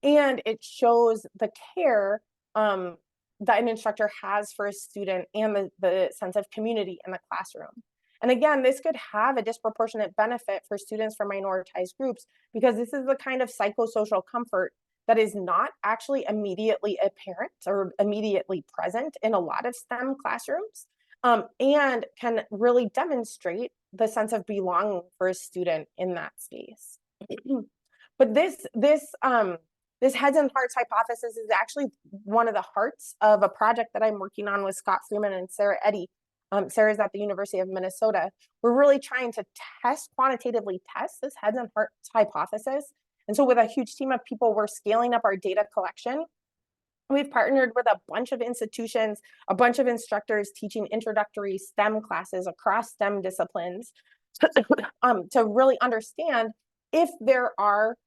And it shows the care that an instructor has for a student and the sense of community in the classroom. And again, this could have a disproportionate benefit for students from minoritized groups because this is the kind of psychosocial comfort that is not actually immediately apparent or immediately present in a lot of STEM classrooms, and can really demonstrate the sense of belonging for a student in that space. But this heads and hearts hypothesis is actually one of the hearts of a project that I'm working on with Scott Freeman and Sarah Eddy. Sarah's at the University of Minnesota. We're really trying to quantitatively test this heads and hearts hypothesis. And so with a huge team of people, we're scaling up our data collection. We've partnered with a bunch of institutions, a bunch of instructors teaching introductory STEM classes across STEM disciplines to really understand if there are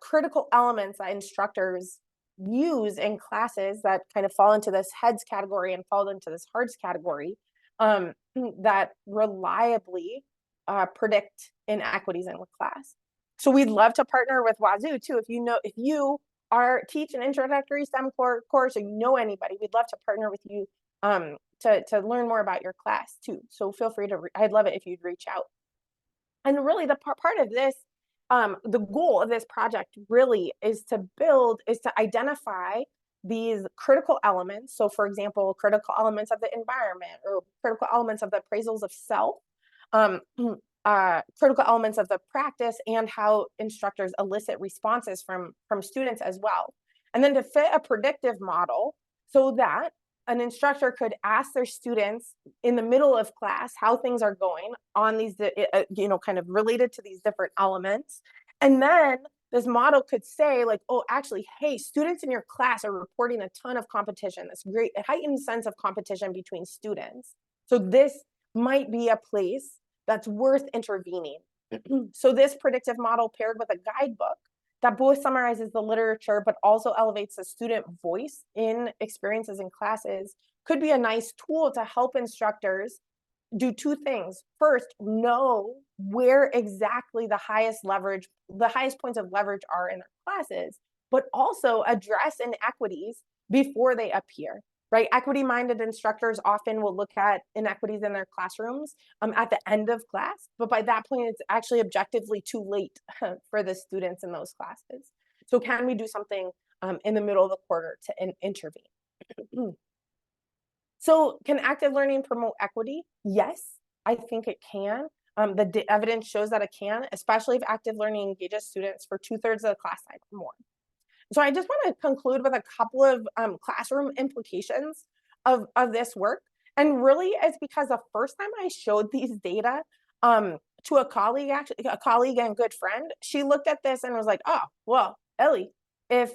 critical elements that instructors use in classes that kind of fall into this heads category and fall into this hearts category that reliably predict inequities in the class. So we'd love to partner with Wazoo too. If you teach an introductory STEM course, or you know anybody, we'd love to partner with you to learn more about your class too. So feel free to, I'd love it if you'd reach out. And really the part of this, the goal of this project really is to identify these critical elements. So for example, critical elements of the environment or critical elements of the appraisals of self, critical elements of the practice, and how instructors elicit responses from students as well. And then to fit a predictive model so that an instructor could ask their students in the middle of class how things are going on these, kind of related to these different elements. And then this model could say like, oh, actually, hey, students in your class are reporting a ton of competition, this great heightened sense of competition between students. So this might be a place that's worth intervening. So this predictive model paired with a guidebook that both summarizes the literature, but also elevates the student voice in experiences in classes could be a nice tool to help instructors do two things. First, know where exactly the highest points of leverage are in their classes, but also address inequities before they appear. Right? Equity-minded instructors often will look at inequities in their classrooms at the end of class, but by that point, it's actually objectively too late for the students in those classes. So can we do something in the middle of the quarter to intervene. So can active learning promote equity? Yes, I think it can. The evidence shows that it can, especially if active learning engages students for 2/3 of the class time or more. So I just want to conclude with a couple of classroom implications of this work. And really, it's because the first time I showed these data to a colleague, actually a colleague and good friend, she looked at this and was like, "Oh, well, Ellie, if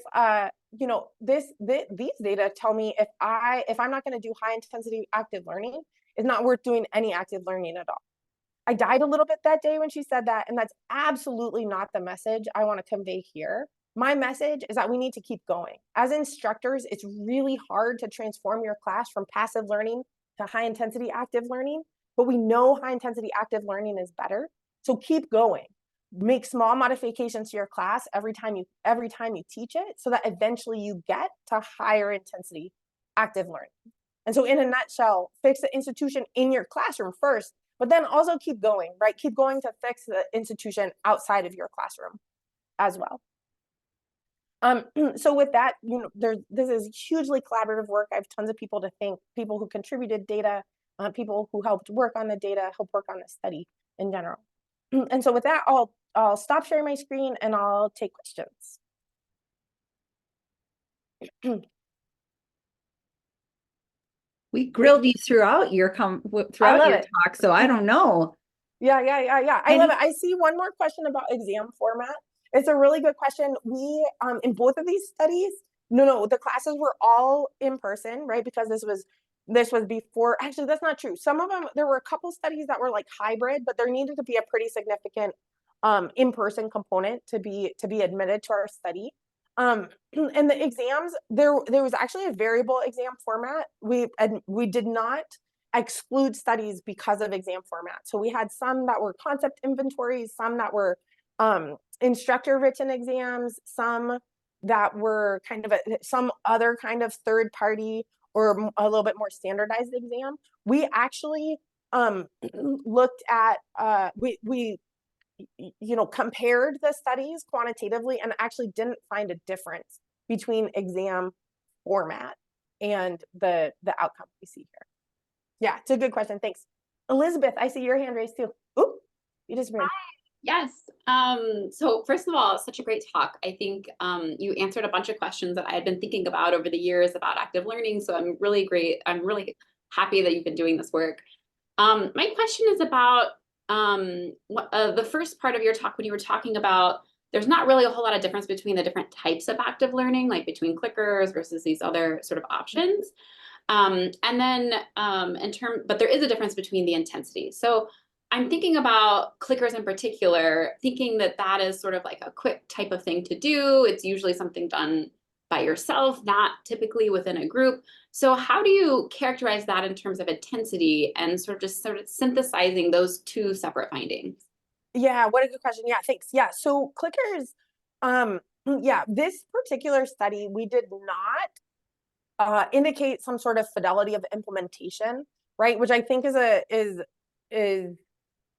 you know these data tell me if I'm not going to do high intensity active learning, it's not worth doing any active learning at all." I died a little bit that day when she said that, and that's absolutely not the message I want to convey here. My message is that we need to keep going. As instructors, it's really hard to transform your class from passive learning to high intensity active learning, but we know high intensity active learning is better. So keep going. Make small modifications to your class every time you teach it, so that eventually you get to higher intensity active learning. And so in a nutshell, fix the institution in your classroom first, but then also keep going, right? Keep going to fix the institution outside of your classroom as well. So with that, this is hugely collaborative work. I have tons of people to thank, people who contributed data, people who helped work on the data, helped work on the study in general. And so with that, I'll stop sharing my screen and I'll take questions. We grilled you throughout your talk, so I don't know. Yeah. I love it. I see one more question about exam format. It's a really good question. We, in both of these studies, the classes were all in person, right? Because this was before, actually, that's not true. Some of them, there were a couple studies that were like hybrid, but there needed to be a pretty significant in-person component to be admitted to our study. And the exams, there was actually a variable exam format. We did not exclude studies because of exam format. So we had some that were concept inventories, some that were instructor written exams, some that were kind of some other kind of third party or a little bit more standardized exam. We actually looked at we compared the studies quantitatively and actually didn't find a difference between exam format and the outcome we see here. Yeah, it's a good question. Thanks. Elizabeth, I see your hand raised too. Oop, you just ran. Yes. So first of all, such a great talk. I think you answered a bunch of questions that I had been thinking about over the years about active learning. So I'm really happy that you've been doing this work. My question is about the first part of your talk when you were talking about there's not really a whole lot of difference between the different types of active learning, like between clickers versus these other sort of options. And then but there is a difference between the intensity. So I'm thinking about clickers in particular, thinking that that is sort of like a quick type of thing to do. It's usually something done by yourself, not typically within a group. So how do you characterize that in terms of intensity and sort of synthesizing those two separate findings? Yeah, what a good question. Yeah, thanks. Yeah, so clickers, yeah, this particular study, we did not indicate some sort of fidelity of implementation, right? Which I think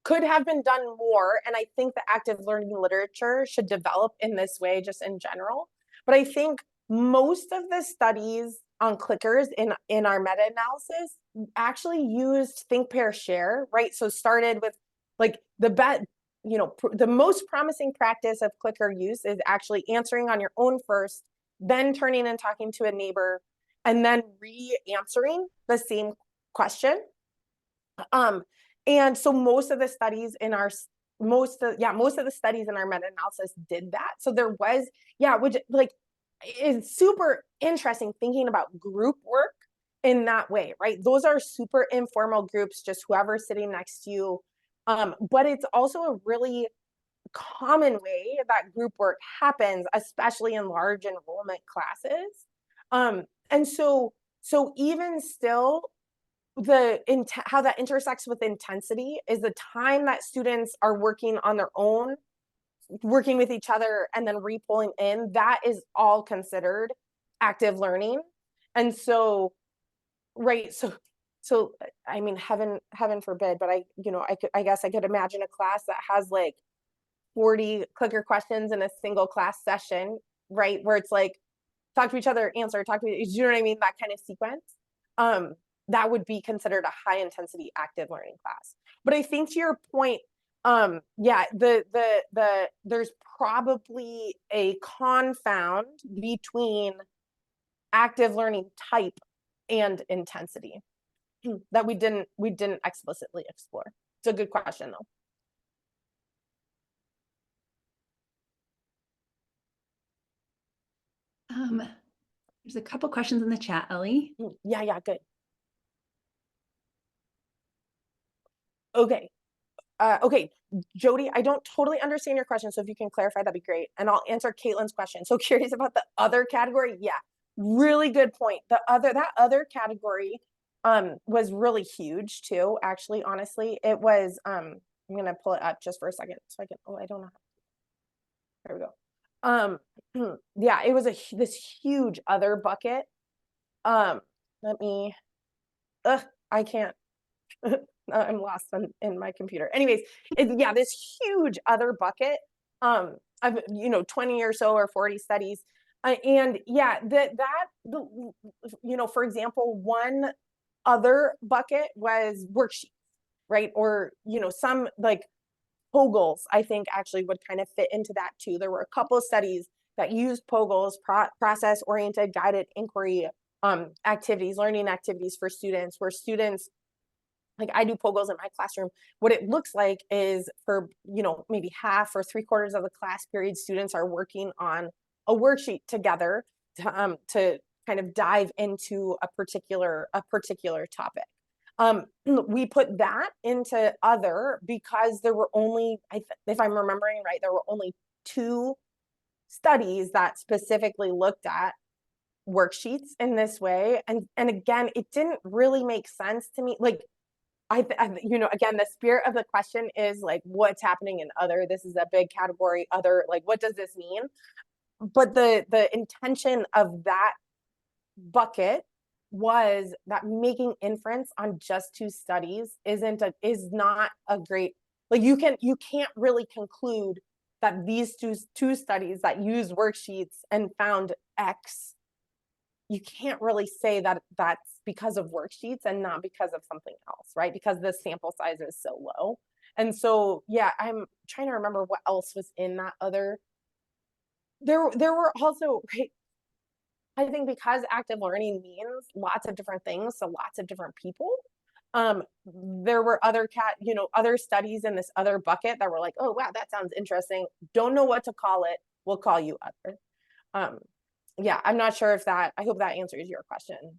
could have been done more. And I think the active learning literature should develop in this way just in general. But I think most of the studies on clickers in our meta-analysis actually used think, pair, share, right? So started with like the most promising practice of clicker use is actually answering on your own first, then turning and talking to a neighbor, and then re-answering the same question. And so most of the studies in our meta-analysis did that. So there was, which like is super interesting thinking about group work in that way, right? Those are super informal groups, just whoever's sitting next to you. But it's also a really common way that group work happens, especially in large enrollment classes. And so even still, how that intersects with intensity is the time that students are working on their own, working with each other, and then repulling in. That is all considered active learning. And so, right, so I mean, heaven forbid, but I guess I could imagine a class that has like 40 clicker questions in a single class session, right? Where it's like talk to each other, answer, talk to you know what I mean? That kind of sequence. That would be considered a high intensity active learning class. But I think to your point, yeah, there's probably a confound between active learning type and intensity that we didn't explicitly explore. It's a good question though. There's a couple questions in the chat, Ellie. Yeah, good. Okay. Okay, Jody, I don't totally understand your question, so if you can clarify, that'd be great. And I'll answer Caitlin's question. So curious about the other category. Yeah, really good point. That other category was really huge too, actually, honestly. It was, I'm gonna pull it up just for a second so I can, I don't know. There we go. Yeah, it was this huge other bucket. Let me, I can't. I'm lost in my computer. Anyways, yeah, this huge other bucket of 20 or so or 40 studies, and yeah, for example, one other bucket was worksheets, right? Or some like POGLs, I think actually would kind of fit into that too. There were a couple of studies that used POGLs, process-oriented guided inquiry activities, learning activities for students, where students, like I do POGLs in my classroom. What it looks like is for, maybe half or 3/4 of the class period, students are working on a worksheet together to kind of dive into a particular topic. We put that into other because there were only, if I'm remembering right, there were only 2 studies that specifically looked at worksheets in this way. And again, it didn't really make sense to me. Like, again, the spirit of the question is like, what's happening in other? This is a big category, other, like, what does this mean? But the intention of that bucket was that making inference on just 2 studies is not a great, like, you can't really conclude that these two studies that use worksheets and found X, you can't really say that that's because of worksheets and not because of something else, right? Because the sample size is so low. And so, yeah, I'm trying to remember what else was in that other. There were also, right, I think because active learning means lots of different things to lots of different people, there were other studies in this other bucket that were like, oh, wow, that sounds interesting. Don't know what to call it. We'll call you other. Yeah, I'm not sure if I hope that answers your question.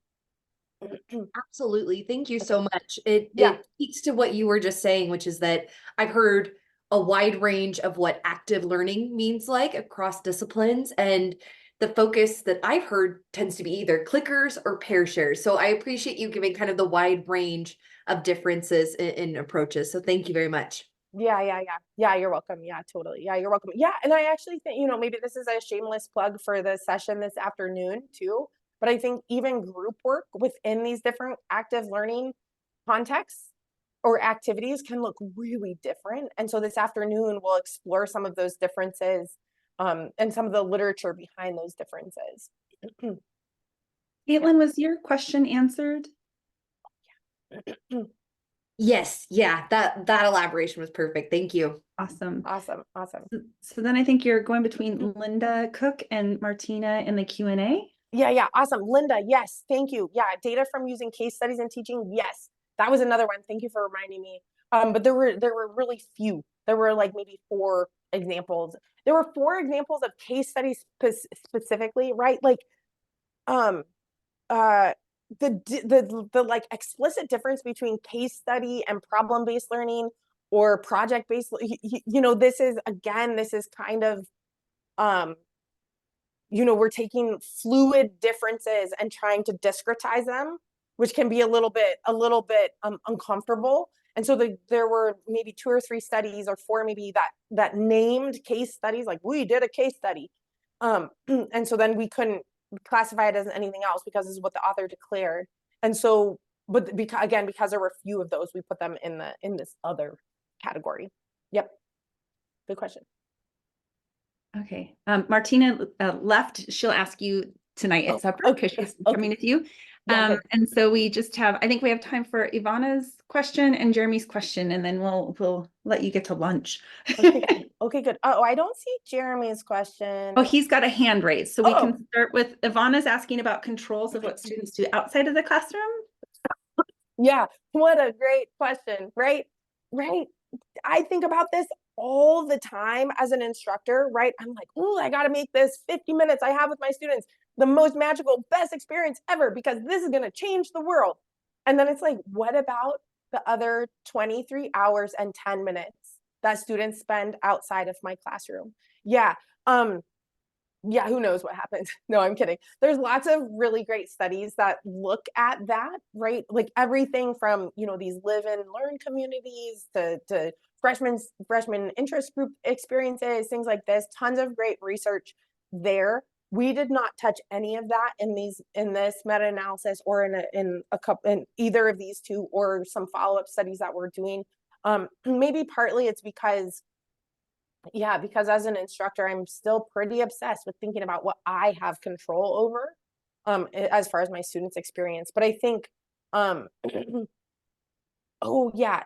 Absolutely. Thank you so much. It speaks to what you were just saying, which is that I've heard a wide range of what active learning means like across disciplines. And the focus that I've heard tends to be either clickers or pair shares. So I appreciate you giving kind of the wide range of differences in approaches. So thank you very much. Yeah, you're welcome. Yeah, totally. Yeah, you're welcome. Yeah, and I actually think, maybe this is a shameless plug for the session this afternoon too, but I think even group work within these different active learning contexts or activities can look really different. And so this afternoon we'll explore some of those differences and some of the literature behind those differences. Caitlin, was your question answered? Yes. Yeah. That elaboration was perfect. Thank you. Awesome. So then I think you're going between Linda Cook and Martina in the Q&A. Yeah. Awesome. Linda. Yes. Thank you. Yeah. Data from using case studies in teaching. Yes. That was another one. Thank you for reminding me. But there were really few. There were like maybe 4 examples. There were 4 examples of case studies specifically, right? Like, the like explicit difference between case study and problem-based learning or project-based, this is kind of, we're taking fluid differences and trying to discretize them, which can be a little bit uncomfortable. And so there were maybe 2 or 3 studies or 4 maybe that named case studies, like we did a case study. And so then we couldn't classify it as anything else because this is what the author declared. And so, but because there were few of those, we put them in this other category. Yep. Good question. Okay. Martina left. She'll ask you tonight Oh, at supper okay, because she's okay. coming with you. Yeah, good. And so we just have, I think we have time for Ivana's question and Jeremy's question, and then we'll let you get to lunch. Okay, good. Okay, good. Oh, I don't see Jeremy's question. Oh, he's got a hand raised. So we Oh. can start with Ivana's asking about controls of what students do outside of the classroom. Yeah, what a great question, right? Right. I think about this all the time as an instructor, right? I'm like, oh, I got to make this 50 minutes I have with my students the most magical, best experience ever because this is going to change the world. And then it's like, what about the other 23 hours and 10 minutes that students spend outside of my classroom? Yeah. Yeah, who knows what happens? No, I'm kidding. There's lots of really great studies that look at that, right? Like everything from, these live and learn communities to freshman interest group experiences, things like this, tons of great research there. We did not touch any of that in this meta-analysis or in either of these two or some follow-up studies that we're doing. Maybe partly it's because as an instructor, I'm still pretty obsessed with thinking about what I have control over, as far as my students' experience. But I think, oh yeah.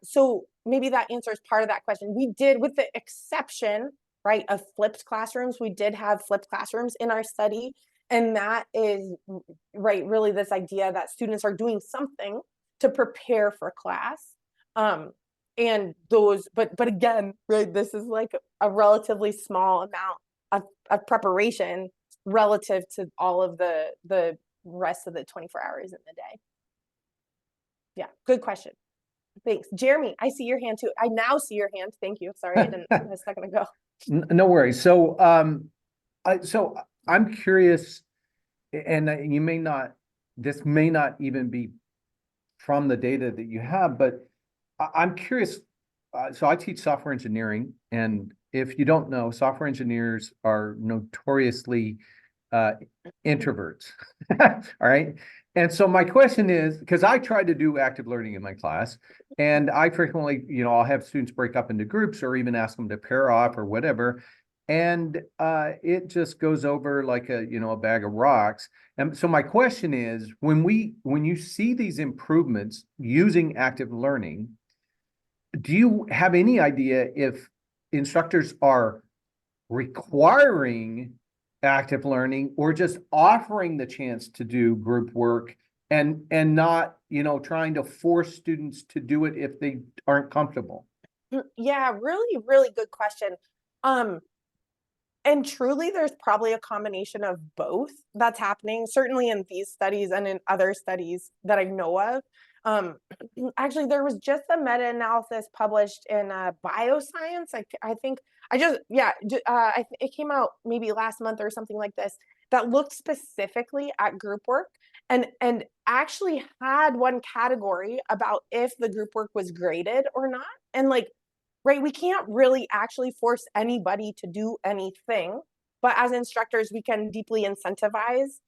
So maybe that answers part of that question. We did, with the exception, right, of flipped classrooms, we did have flipped classrooms in our study. And that is, right, really this idea that students are doing something to prepare for class. And those, but again, right, this is like a relatively small amount of preparation relative to all of the rest of the 24 hours in the day. Yeah, good question. Thanks. Jeremy, I see your hand too. I now see your hand. Thank you. Sorry, I was not gonna go. No worries. So, so I'm curious, and this may not even be from the data that you have, but I'm curious. So I teach software engineering, and if you don't know, software engineers are notoriously introverts. All right. And so my question is, because I try to do active learning in my class, and I frequently, I'll have students break up into groups or even ask them to pair off or whatever. And it just goes over like a bag of rocks. And so my question is, when you see these improvements using active learning, do you have any idea if instructors are requiring active learning or just offering the chance to do group work and not, trying to force students to do it if they aren't comfortable? Yeah, really, really good question. And truly, there's probably a combination of both that's happening, certainly in these studies and in other studies that I know of. Actually, there was just a meta-analysis published in Bioscience. I think it came out maybe last month or something like this that looked specifically at group work and actually had one category about if the group work was graded or not. And right, we can't really actually force anybody to do anything, but as instructors, we can deeply incentivize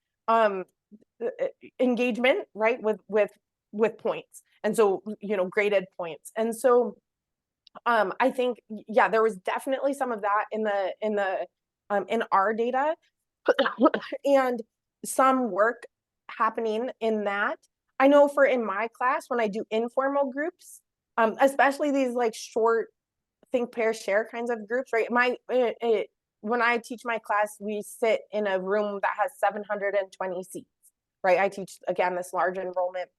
engagement, right, with points, and so graded points. And so I think there was definitely some of that in our data and some work happening in that. I know in my class, when I do informal groups, especially these short think, pair, share kinds of groups, right? When I teach my class, we sit in a room that has 720 seats, right? I teach, again, this large enrollment.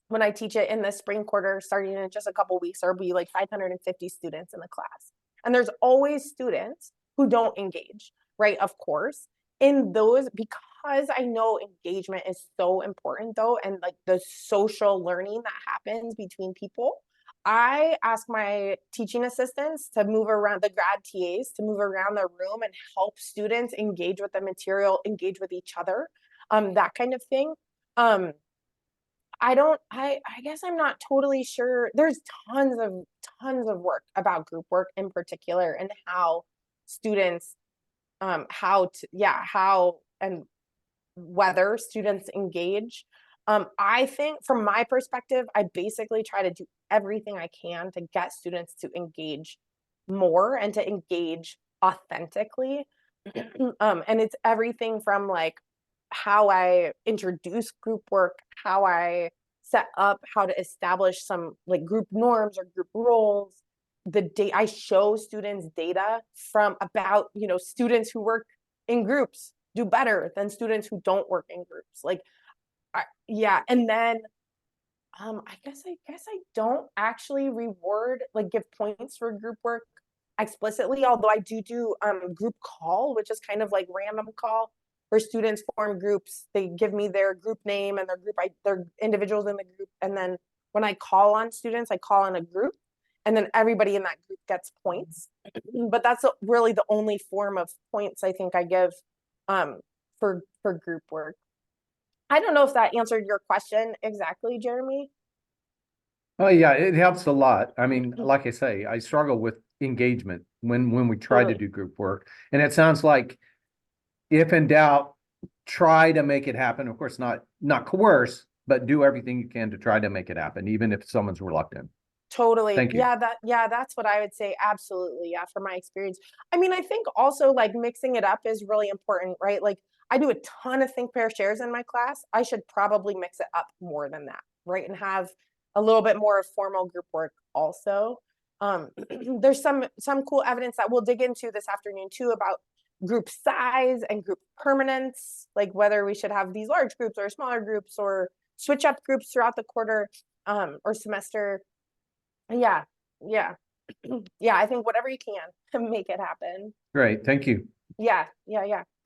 When I teach it in the spring quarter, starting in just a couple of weeks, there'll be 550 students in the class. And there's always students who don't engage, right? Of course, in those, because I know engagement is so important though, and the social learning that happens between people, I ask my teaching assistants to move around, the grad TAs to move around the room and help students engage with the material, engage with each other, that kind of thing. I guess I'm not totally sure. There's tons of work about group work in particular and how students, how and whether students engage. I think from my perspective, I basically try to do everything I can to get students to engage more and to engage authentically. And it's everything from how I introduce group work, how I set up, how to establish some like group norms or group roles. I show students data from about, you know, students who work in groups do better than students who don't work in groups. Like, yeah. And then I guess I don't actually reward, like give points for group work explicitly, although I do group call, which is kind of like random call where students form groups. They give me their group name and their individuals in the group. And then when I call on students, I call on a group, and then everybody in that group gets points. But that's really the only form of points I think I give for group work. I don't know if that answered your question exactly, Jeremy. Oh, yeah, it helps a lot. I mean, like I say, I struggle with engagement when we try to do group work. And it sounds like if in doubt, try to make it happen. Of course, not coerce, but do everything you can to try to make it happen, even if someone's reluctant. Totally. Thank you. Yeah, that's what I would say. Absolutely. Yeah, from my experience. I mean, I think also like mixing it up is really important, right? Like I do a ton of think, pair, shares in my class. I should probably mix it up more than that, right? And have a little bit more formal group work also. There's some cool evidence that we'll dig into this afternoon too about group size and group permanence, like whether we should have these large groups or smaller groups or switch up groups throughout the quarter or semester. Yeah. Yeah, I think whatever you can to make it happen. Great. Thank you. Yeah,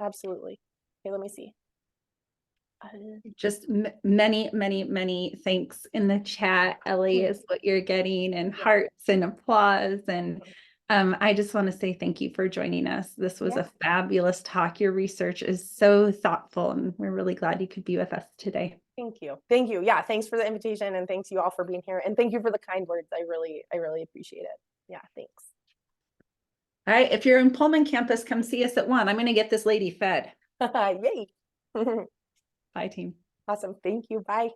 absolutely. Okay, let me see. Just many thanks in the chat. Elli is what you're getting, and hearts and applause. And I just want to say thank you for joining us. This was a fabulous talk. Your research is so thoughtful, and we're really glad you could be with us today. Thank you. Yeah, thanks for the invitation, and thanks you all for being here, and thank you for the kind words. I really appreciate it. Yeah, thanks. All right, if you're in Pullman campus, come see us at 1. I'm going to get this lady fed. Yay. Bye, team. Awesome. Thank you. Bye.